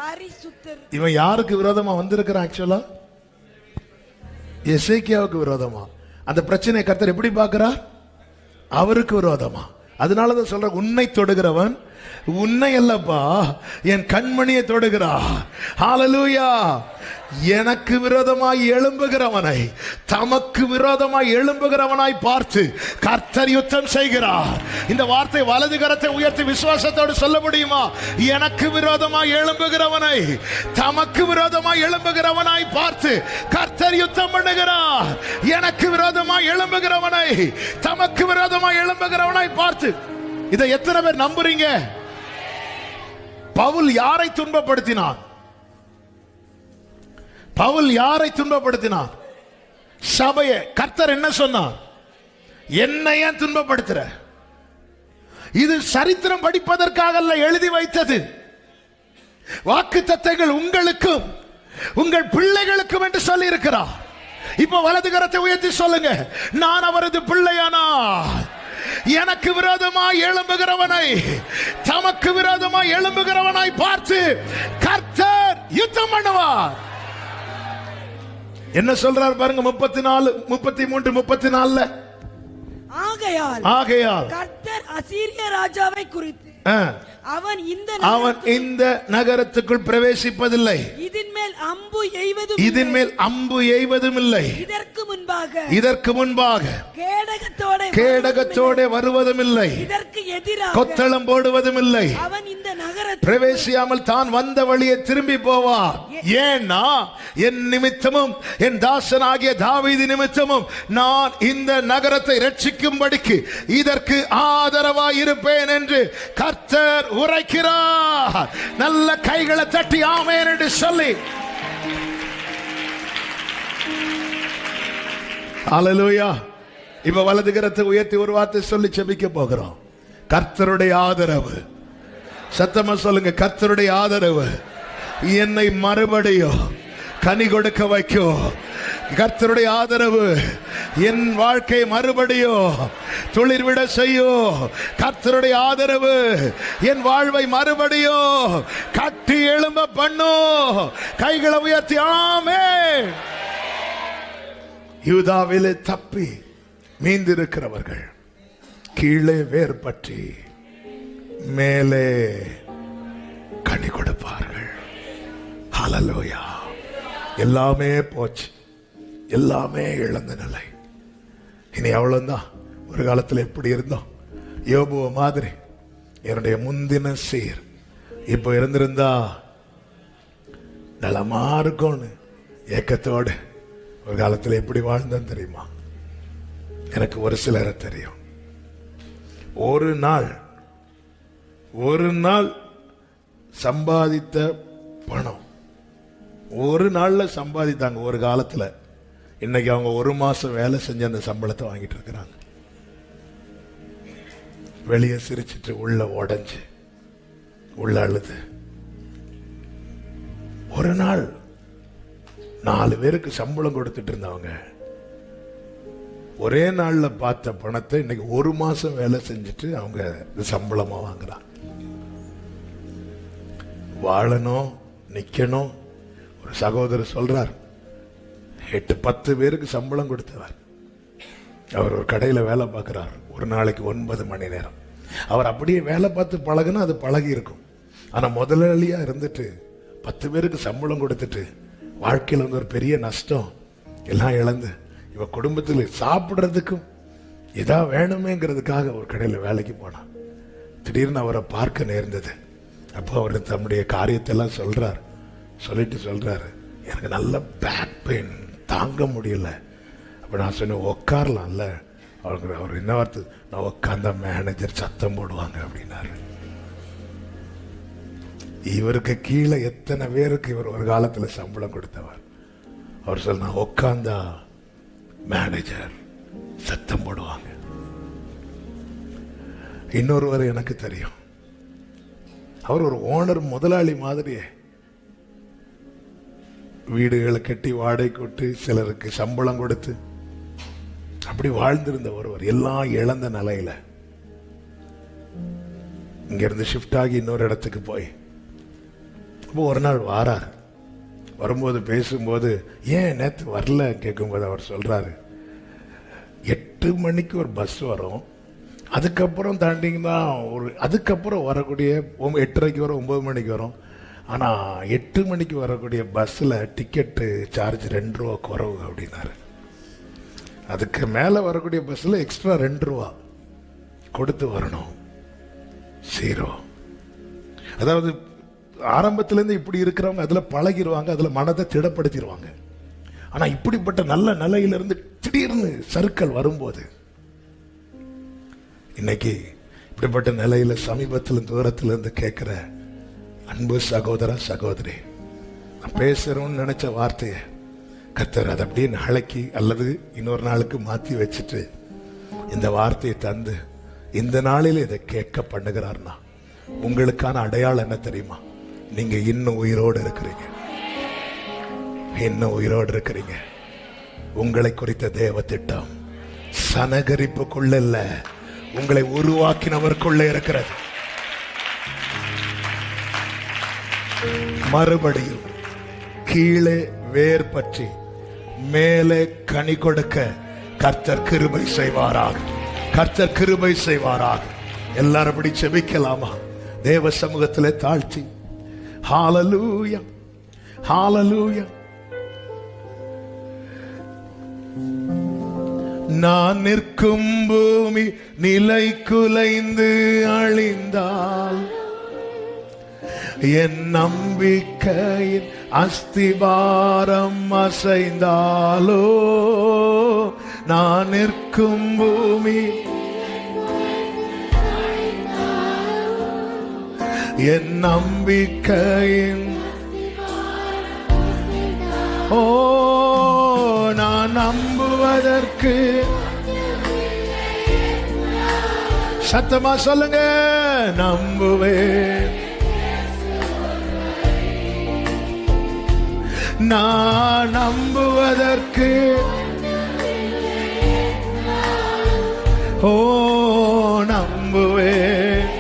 பரிசுத்தர். இவன் யாருக்கு விரோதமா வந்திருக்கிறான்? ஆக்சுவலா எசேக்கியாவுக்கு விரோதமா. அந்த பிரச்சனையை கர்த்தர் எப்படி பார்க்கிறார்? அவருக்கு விரோதமா. அதனாலதான் சொல்ற, உன்னை தொடுகிறவன் உன்னை அல்லப்பா, என் கண்மணியை தொடுகிறார். ஹல்லேலூயா. எனக்கு விரோதமாய் எழும்புகிறவனை தமக்கு விரோதமாய் எழும்புகிறவனாய் பார்த்து கர்த்தர் யுத்தம் செய்கிறார். இந்த வார்த்தை வலது கரத்தை உயர்த்தி விசுவாசத்தோடு சொல்ல முடியுமா? எனக்கு விரோதமாய் எழும்புகிறவனை தமக்கு விரோதமாய் எழும்புகிறவனாய் பார்த்து கர்த்தர் யுத்தம் பண்ணுகிறார். எனக்கு விரோதமாய் எழும்புகிறவனை தமக்கு விரோதமாய் எழும்புகிறவனாய் பார்த்து. இதை எத்தனை பேர் நம்புறீங்க? பவுல் யாரை துன்பப்படுத்தினான்? சபையை. கர்த்தர் என்ன சொன்னார்? என்னை ஏன் துன்பப்படுத்துற? இது சரித்திரம் படிப்பதற்காக அல்ல எழுதி வைத்தது. வாக்குத்தத்தங்கள் உங்களுக்கும் உங்கள் பிள்ளைகளுக்கும் என்று சொல்லி இருக்கிறார். இப்போ வலது கரத்தை உயர்த்தி சொல்லுங்க, நான் அவரது பிள்ளையானா எனக்கு விரோதமாய் எழும்புகிறவனை தமக்கு விரோதமாய் எழும்புகிறவனாய் பார்த்து கர்த்தர் யுத்தம் பண்ணுவார். என்ன சொல்றார் பாருங்க, 34, 33, 34. ஆகையால் கர்த்தர் அசீரிய ராஜாவை குறித்து அவன் இந்த நகரத்துக்குள் பிரவேசிப்பதில்லை, இதன் மேல் அம்பு எய்வதும் இல்லை, இதற்கு முன்பாக கேடகத்தோட வருவதும் இல்லை, இதற்கு எதிராக கொத்தளம் போடுவதும் இல்லை. அவன் இந்த நகரத்தை பிரவேசியாமல் தான் வந்த வழியை திரும்பி போவார். ஏன்னா என் நிமித்தமும் என் தாசனாகிய தாவீது நிமித்தமும் நான் இந்த நகரத்தை ரட்சிக்கும்படிக்கு இதற்கு ஆதரவாய் இருப்பேன் என்று கர்த்தர் உரைக்கிறார். நல்ல கைகளை தட்டி ஆமென் என்று சொல்லி, ஹல்லேலூயா. இப்ப வலது கரத்தை உயர்த்தி ஒரு வார்த்தை சொல்லி ஜெபிக்க போகிறோம். கர்த்தருடைய ஆதரவு. சத்தமா சொல்லுங்க, கர்த்தருடைய ஆதரவு என்னை மறுபடியும் கனி கொடுக்க வைக்கும். கர்த்தருடைய ஆதரவு என் வாழ்க்கை மறுபடியும் துளிர்விட செய்யும். கர்த்தருடைய ஆதரவு என் வாழ்வை மறுபடியும் கட்டி எழும்ப பண்ணும். கைகளை உயர்த்தி ஆமென். யூதாவிலே தப்பி மீந்திருக்கிறவர்கள் கீழே வேர் பற்றி மேலே கனி கொடுப்பார்கள். ஹல்லேலூயா. எல்லாமே போச்சு, எல்லாமே இழந்த நிலை. இனி அவ்வளவுதான். ஒரு காலத்தில் எப்படி இருந்தோம்? யோபுவ மாதிரி என்னுடைய முந்தின சீர் இப்போ இருந்திருந்தா நலமா இருக்கும்னு ஏக்கத்தோடு ஒரு காலத்தில் எப்படி வாழ்ந்தேன்னு தெரியுமா? எனக்கு ஒரு சிலரை தெரியும். ஒரு நாள் சம்பாதித்த பணம் ஒரு நாள்ல சம்பாதித்தாங்க ஒரு காலத்துல. இன்னைக்கு அவங்க ஒரு மாசம் வேலை செஞ்சு அந்த சம்பளத்தை வாங்கிட்டு இருக்கிறாங்க. வெளியே சிரிச்சிட்டு உள்ள உடைஞ்சு உள்ள அழுது. ஒரு நாள் 4 பேருக்கு சம்பளம் கொடுத்துட்டு இருந்தவங்க ஒரே நாள்ல பார்த்த பணத்தை இன்னைக்கு ஒரு மாசம் வேலை செஞ்சுட்டு அவங்க சம்பளமா வாங்குறாங்க. வாழணும், நிக்கணும். ஒரு சகோதரர் சொல்றார், 8-10 பேருக்கு சம்பளம் கொடுத்தவர். அவர் ஒரு கடையில வேலை பார்க்கிறார். ஒரு நாளைக்கு 9 மணி நேரம். அவர் அப்படியே வேலை பார்த்து பழகுனா அது பழகி இருக்கும். ஆனா முதலாளியா இருந்துட்டு 10 பேருக்கு சம்பளம் கொடுத்துட்டு வாழ்க்கையில் ஒரு பெரிய நஷ்டம் எல்லாம் இழந்து இவ குடும்பத்தில் சாப்பிட்றதுக்கும் இதா வேணுமேங்கிறதுக்காக ஒரு கடையில் வேலைக்கு போனான். திடீர்னு அவரை பார்க்க நேர்ந்தது. அப்போ அவர் தம்முடைய காரியத்தெல்லாம் சொல்லிட்டு சொல்றாரு, எனக்கு நல்ல பேக் பெயின் தாங்க முடியல. அப்போ நான் சொன்னேன், உட்காரலாம்ல. அவர் என்ன வார்த்தை, நான் உட்கார்ந்த மேனேஜர் சத்தம் போடுவாங்க அப்படின்னாரு. இவருக்கு கீழே எத்தனை பேருக்கு இவர் ஒரு காலத்துல சம்பளம் கொடுத்தவர். அவர் சொல்ல, நான் உட்கார்ந்தா மேனேஜர் சத்தம் போடுவாங்க. இன்னொருவர் எனக்கு தெரியும். அவர் ஒரு ஓனர், முதலாளி மாதிரியே வீடுகளை கட்டி வாடகை கொட்டு சிலருக்கு சம்பளம் கொடுத்து அப்படி வாழ்ந்திருந்த ஒருவர். எல்லாம் இழந்த நிலையில இங்க இருந்து ஷிஃப்ட் ஆகி இன்னொரு இடத்துக்கு போய் ஒரு நாள் வாராரு. வரும்போது பேசும்போது, ஏன் நேற்று வரல கேட்கும்போது அவர் சொல்றாரு, 8 மணிக்கு ஒரு பஸ் வரும், அதுக்கப்புறம் தாண்டிங்கன்னா அதுக்கப்புறம் வரக்கூடிய 8:30 வரும், 9 மணிக்கு வரும். ஆனால் 8 மணிக்கு வரக்கூடிய பஸ்ஸில் டிக்கெட்டு சார்ஜ் 2 ரூபா குறவு அப்படின்னாரு. அதுக்கு மேலே வரக்கூடிய பஸ்ஸில் எக்ஸ்ட்ரா 2 ரூபா கொடுத்து வரணும். 0. அதாவது ஆரம்பத்திலேருந்து இப்படி இருக்கிறவங்க அதில் பழகிடுவாங்க, அதில் மனதை திடப்படுத்திடுவாங்க. ஆனால் இப்படிப்பட்ட நல்ல நிலையிலிருந்து திடீர்னு சறுக்கல் வரும்போது, இன்னைக்கு இப்படிப்பட்ட நிலையில சமீபத்தில் தூரத்திலிருந்து கேட்கிற அன்பு சகோதர சகோதரி, நான் பேசுறோம்னு நினைச்ச வார்த்தையை கர்த்தர் அதை அப்படியே நாளைக்கு அல்லது இன்னொரு நாளுக்கு மாற்றி வச்சுட்டு இந்த வார்த்தையை தந்து இந்த நாளில் இதை கேட்க பண்ணுகிறார்னா, உங்களுக்கான அடையாளம் என்ன தெரியுமா? நீங்க இன்னும் உயிரோடு இருக்கிறீங்க. இன்னும் உயிரோடு இருக்கிறீங்க. உங்களை குறித்த தேவ திட்டம் சனகரிப்புக்குள்ள இல்ல, உங்களை உருவாக்கினவருக்குள்ள இருக்கிறது. மறுபடியும் கீழே வேர் பற்றி மேலே கனி கொடுக்க கர்த்தர் கிருபை செய்வாராக. கர்த்தர் கிருபை செய்வாராக. எல்லாரும் அப்படி செபிக்கலாமா? தேவ சமூகத்திலே தாழ்த்தி, ஹalleluya ஹalleluya. நான் நிற்கும் பூமி நிலை குலைந்து அழிந்தால், என் நம்பிக்கையின் அஸ்திபாரம் அசைந்தாலோ, நான் நிற்கும் பூமி என் நம்பிக்கையின், ஓ நான் நம்புவதற்கு, சத்தமா சொல்லுங்க, நம்புவேன். நான் நம்புவதற்கு, ஓ நம்புவேன்.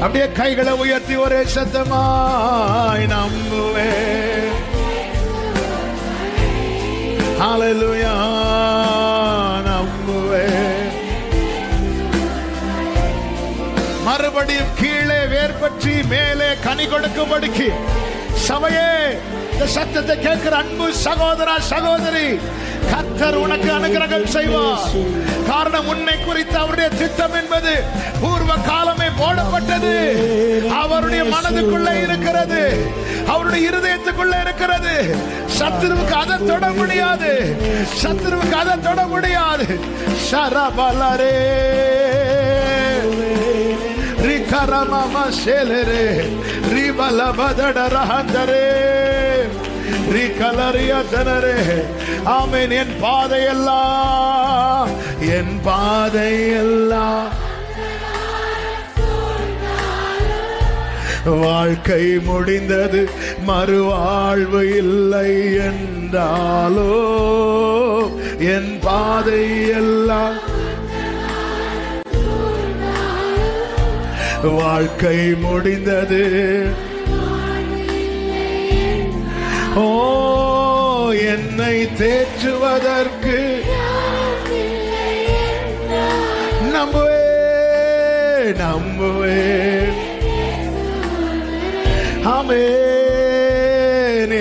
அப்படியே கைகளை உயர்த்தி ஒரே சத்தமாய் நம்புவேன். ஹalleluya நம்புவேன். மறுபடியும் கீழே வேர் பற்றி மேலே கனி கொடுக்கும்படிக்கு சபையே இந்த சத்தத்தை கேட்கிற அன்பு சகோதரா சகோதரி, கர்த்தர் உனக்கு அனுகிரகம் செய்வார். காரணம், உன்னை குறித்து அவருடைய திட்டம் என்பது பூர்வ காலமே போடப்பட்டது. அவருடைய மனதுக்குள்ள இருக்கிறது, அவருடைய இருதயத்துக்குள்ள இருக்கிறது. சத்துருவுக்கு அதை தொட முடியாது, சத்துருவுக்கு அதை தொட முடியாது. சரபலரே ரிகரமம ஷேலரே ரிபலபதடரஹந்தரே ரிகலரியதனரே. ஆமென். என் பாதையெல்லாம், என் பாதையெல்லாம் வாழ்க்கை முடிந்தது, மறுவாழ்வு இல்லை என்றாலோ, என் பாதையெல்லாம் வாழ்க்கை முடிந்தது. ஓ, என்னை தேற்றுவதற்கு நம்புவே நம்புவே. ஆமென்.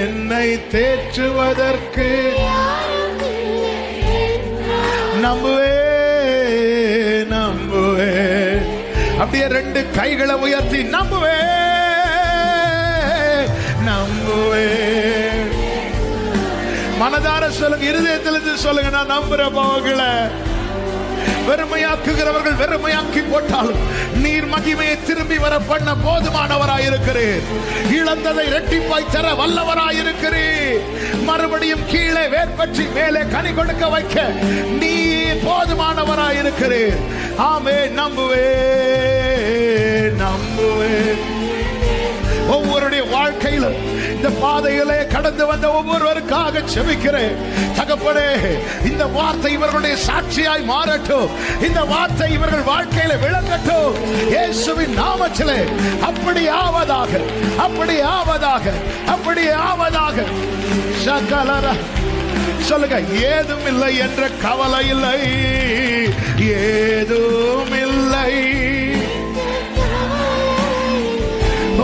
என்னை தேற்றுவதற்கு நம்புவே நம்புவே. அப்படியே ரெண்டு கைகளை உயர்த்தி நம்புவே நம்புவே. மனதார சொல்லுங்க, இருதயத்திலிருந்து சொல்லுங்க, நான் நம்புறேன். போகல வெறுமையாக்குகிறவர்கள் வெறுமையாக்கி போட்டாலும் நீர் மகிமையை திரும்பி வர பண்ண போதுமானவராயிருக்கிறீர். இழந்ததை இரட்டிப்பாய் தர வல்லவராயிருக்கிறீர். மறுபடியும் கீழே வேர்பற்றி மேலே கனி கொடுக்க வைக்க நீ போதுமானவராயிருக்கிறீர். ஆமே. நம்புவே நம்புவே. ஒவ்வொருடைய வாழ்க்கையில இந்த பாதையிலே கடந்து வந்த ஒவ்வொருவருக்காக செபிக்கிறேன். தகப்பனே, இந்த வார்த்தை இவர்களுடைய சாட்சியாய் மாறட்டும். இந்த வார்த்தை இவர்கள் வாழ்க்கையில விளங்கட்டும். இயேசுவின் நாமத்திலே அப்படி ஆவதாக, அப்படி ஆவதாக, அப்படி ஆவதாக. சகலர சொல்லுங்க, ஏதும் இல்லை என்ற கவலை இல்லை, ஏதும் இல்லை.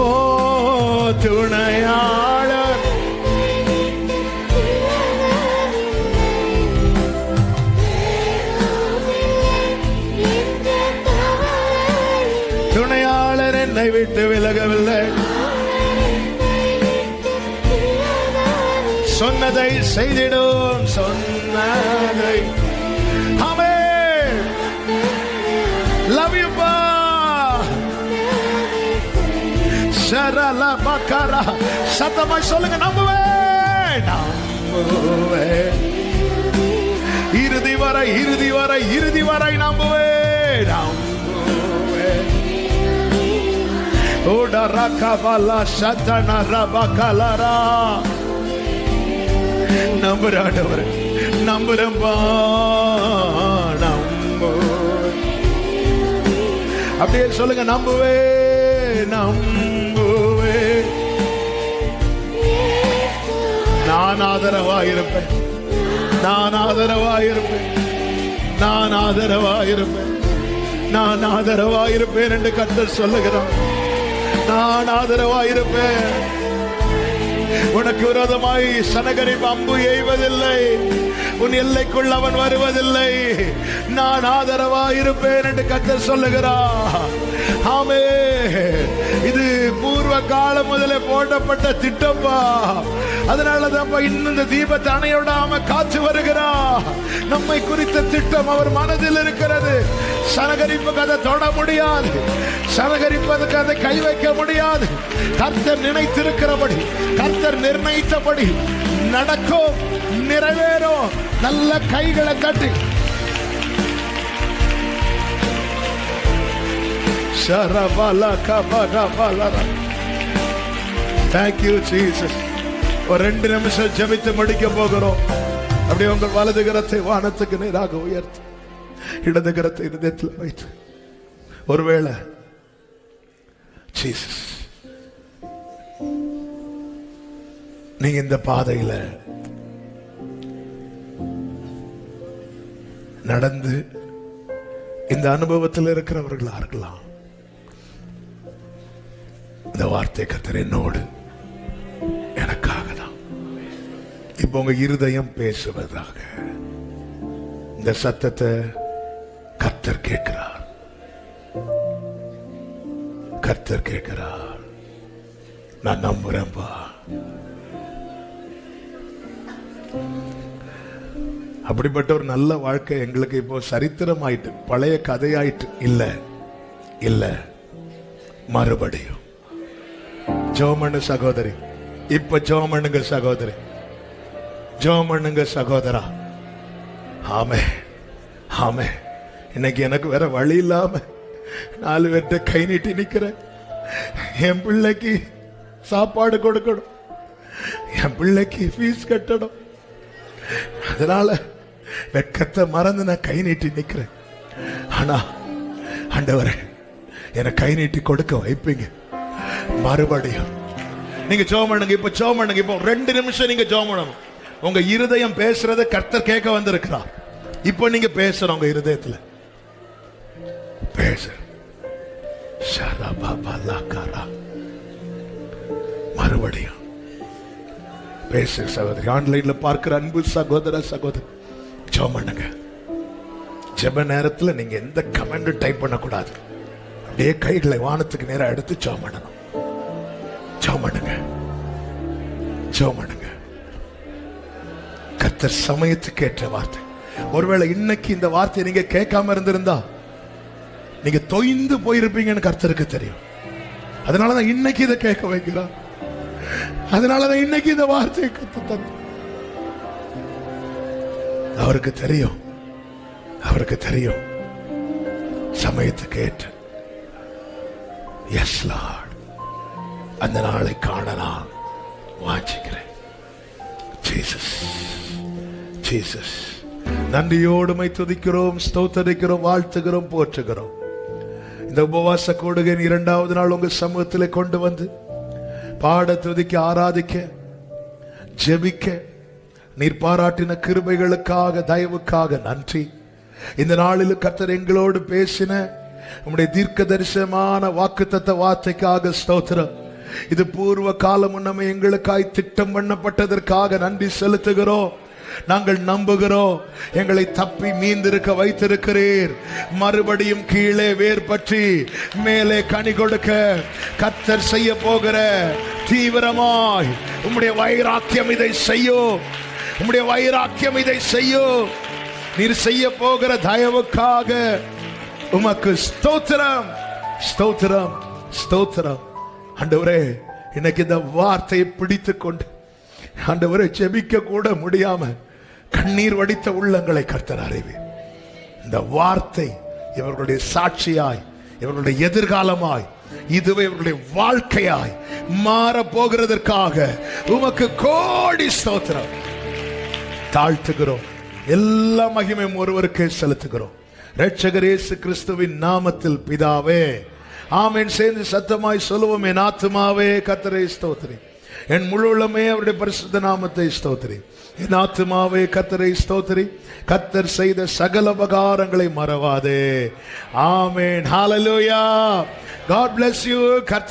ஓ துணையாளர், துணையாளர் என்னை விட்டு விலகவில்லை. சொன்னதை செய்திடும், சொன்னதை. ஆமென். லவ் யூ பா. சரல பக்கரா. சத்தமாய் சொல்லுங்க, நம்புவே நம்புவே. இறுதி வரை, இறுதி வரை, இறுதி வரை நம்புவே நம்புவே. ஓடரா கபலா சதன ரபகலரா. நம்புறாடவர், நம்புறம்பா நம்புவே. அப்படியே சொல்லுங்க, நம்புவே நம்புவே. நான் ஆதரவாயிருப்பேன், நான் ஆதரவாயிருப்பேன், நான் ஆதரவாயிருப்பேன், நான் ஆதரவாயிருப்பேன் என்று கர்த்தர் சொல்லுகிறார். நான் ஆதரவாயிருப்பேன். உனக்கு விரோதமாய் சனகரிப்பு அம்பு எய்வதில்லை, உன் எல்லைக்குள் அவன் வருவதில்லை. நான் ஆதரவாயிருப்பேன் என்று கர்த்தர் சொல்லுகிறார். ஆமே. இது பூர்வ காலம் முதலே போடப்பட்ட திட்டப்பா. அதனாலதான் இன்னும் இந்த தீபத்தை அணைய விடாம காத்து வருகிறார். நம்மை குறித்த திட்டம் அவர் மனதில் இருக்கிறது. சனகரிப்புக்கு அதை தொட முடியாது, சனகரிப்பதற்கு அதை கை வைக்க முடியாது. கர்த்தர் நினைத்திருக்கிறபடி, கர்த்தர் நிர்ணயித்தபடி நடக்கும், நிறைவேறும். நல்ல கைகளை தட்டி Thank you Jesus. ஒரு 2 நிமிஷம் ஜெபித்து முடிக்க போகிறோம். அப்படியே உங்கள் வலது கரத்தை வானத்துக்கு நேராக உயர்த்தி இடது கரத்தை இதயத்தில் வைத்து, ஒருவேளை ஜீசஸ் நீங்க இந்த பாதையில நடந்து இந்த அனுபவத்தில் இருக்கிறவர்களா இருக்கலாம். இந்த வார்த்தை கர்த்தர் என்னோடு எனக்காக தான். இப்போ உங்க இருதயம் பேசுவதாக. இந்த சத்தத்தை கர்த்தர் கேட்கிறார். கர்த்தர் கேட்கிறார். நான் நம்புறேன்பா. அப்படிப்பட்ட ஒரு நல்ல வாழ்க்கை எங்களுக்கு இப்போ சரித்திரம் ஆயிட்டு, பழைய கதையாயிட்டு. இல்ல இல்ல, மறுபடியும் ஜோமண்ணு சகோதரி, இப்ப ஜோமண்ணுங்க சகோதரி, ஜோமண்ணுங்க சகோதரா. ஆமே ஆமே. இன்னைக்கு எனக்கு வேற வழி இல்லாம 4 பேர்ட்ட கை நீட்டி நிக்கிறேன். என் பிள்ளைக்கு சாப்பாடு கொடுக்கணும், என் பிள்ளைக்கு ஃபீஸ் கட்டணும். அதனால வெட்கத்தை மறந்து நான் கை நீட்டி நிக்கிறேன். ஆனா ஆண்டவரே, என்னை கை நீட்டி கொடுக்க வைப்பீங்க. மறுபடியும் நீங்க ஜெபம் பண்ணுங்க. இப்ப ஜெபம் பண்ணுங்க. இப்போ 2 நிமிஷம் நீங்க ஜெபம் பண்ணணும். உங்க இருதயம் பேசுறத கர்த்தர் கேட்க வந்திருக்கிறார். இப்போ நீங்க பேசுற உங்க இருதயத்துல பேசு. மறுபடியும் பேசு சகோதரி. ஆன்லைன்ல பார்க்கிற அன்பு சகோதர சகோதரி, ஜெபம் பண்ணுங்க. ஜெப நேரத்துல நீங்க எந்த கமெண்ட் டைப் பண்ணக்கூடாது. அப்படியே கைகளை வானத்துக்கு நேரம் எடுத்து ஜெபம் பண்ணணும். ஜெபம் பண்ணுங்க, ஜெபம் பண்ணுங்க. கர்த்தர் சமயத்துக்கு ஏற்ற வார்த்தை. ஒருவேளை இன்னைக்கு இந்த வார்த்தையை நீங்க கேட்காம இருந்திருந்தா நீங்க தொய்ந்து போயிருப்பீங்கன்னு கர்த்தருக்கு தெரியும். அதனாலதான் இன்னைக்கு இதை கேட்க வைக்கிறார். அதனாலதான் இன்னைக்கு இந்த வார்த்தையை கத்து தந்து. அவருக்கு தெரியும், அவருக்கு தெரியும் சமயத்துக்கு ஏற்ற. எஸ் லார்ட், அந்த நாளை காண நான் வாஞ்சிக்கிறேன். ஜீசஸ் ஜீசஸ், நன்றியோடுமை துதிக்கிறோம், ஸ்தோத்தரிக்கிறோம், வாழ்த்துகிறோம், போற்றுகிறோம். இந்த உபவாச கூடுகையின் 2வது நாள் உங்க சமூகத்தில் கொண்டு வந்து பாட, துதிக்க, ஆராதிக்க, ஜெபிக்க நீர் பாராட்டின கிருபைகளுக்காக, தயவுக்காக நன்றி. இந்த நாளில் கர்த்தர் எங்களோடு பேசின உம்முடைய தீர்க்க தரிசனமான வாக்குத்தத்த வார்த்தைக்காக ஸ்தோத்திரம். இது பூர்வ காலம் முன்னமே எங்களுக்காய் திட்டம் பண்ணப்பட்டதற்காக நன்றி செலுத்துகிறோம். நாங்கள் நம்புகிறோம், எங்களை தப்பி மீந்திருக்க வைத்திருக்கிறீர். மறுபடியும் கீழே வேர் பற்றி மேலே கனி கொடுக்க கர்த்தர் செய்ய போகிற தீவிரமாய் உம்முடைய வைராக்கியம் இதை செய்யும். உம்முடைய வைராக்கியம் இதை செய்யும். நீர் செய்ய போகிற தயவுக்காக உமக்கு ஸ்தோத்திரம், ஸ்தோத்திரம், ஸ்தோத்திரம். ஆண்டவரே, இன்னைக்கு இந்த வார்த்தையை பிடித்துக் கொண்டு ஆண்டவரை ஜெபிக்க கூட முடியாம கண்ணீர் வடித்த உள்ளங்களை கர்த்தர் அறிவீர். இந்த வார்த்தை இவர்களுடைய சாட்சியாய், இவர்களுடைய எதிர்காலமாய், இதுவே இவர்களுடைய வாழ்க்கையாய் மாற போகிறதற்காக உமக்கு கோடி ஸ்தோத்திரம். தாழ்த்துகிறோம். எல்லா மகிமையும் ஒருவருக்கே செலுத்துகிறோம். இரட்சகர் இயேசு கிறிஸ்துவின் நாமத்தில் பிதாவே, ஆமென். சேர்ந்து சத்தமாய் சொல்லுவோம். என் ஆத்துமாவே கர்த்தரை ஸ்தோத்திரி, என் முழு உள்ளமே அவருடைய பரிசுத்த நாமத்தை ஸ்தோத்திரி. என் ஆத்துமாவே கர்த்தரை ஸ்தோத்திரி, கர்த்தர் செய்த சகல உபகாரங்களை மறவாதே. ஆமென். ஹalleluya. God bless you. கர்த்தர்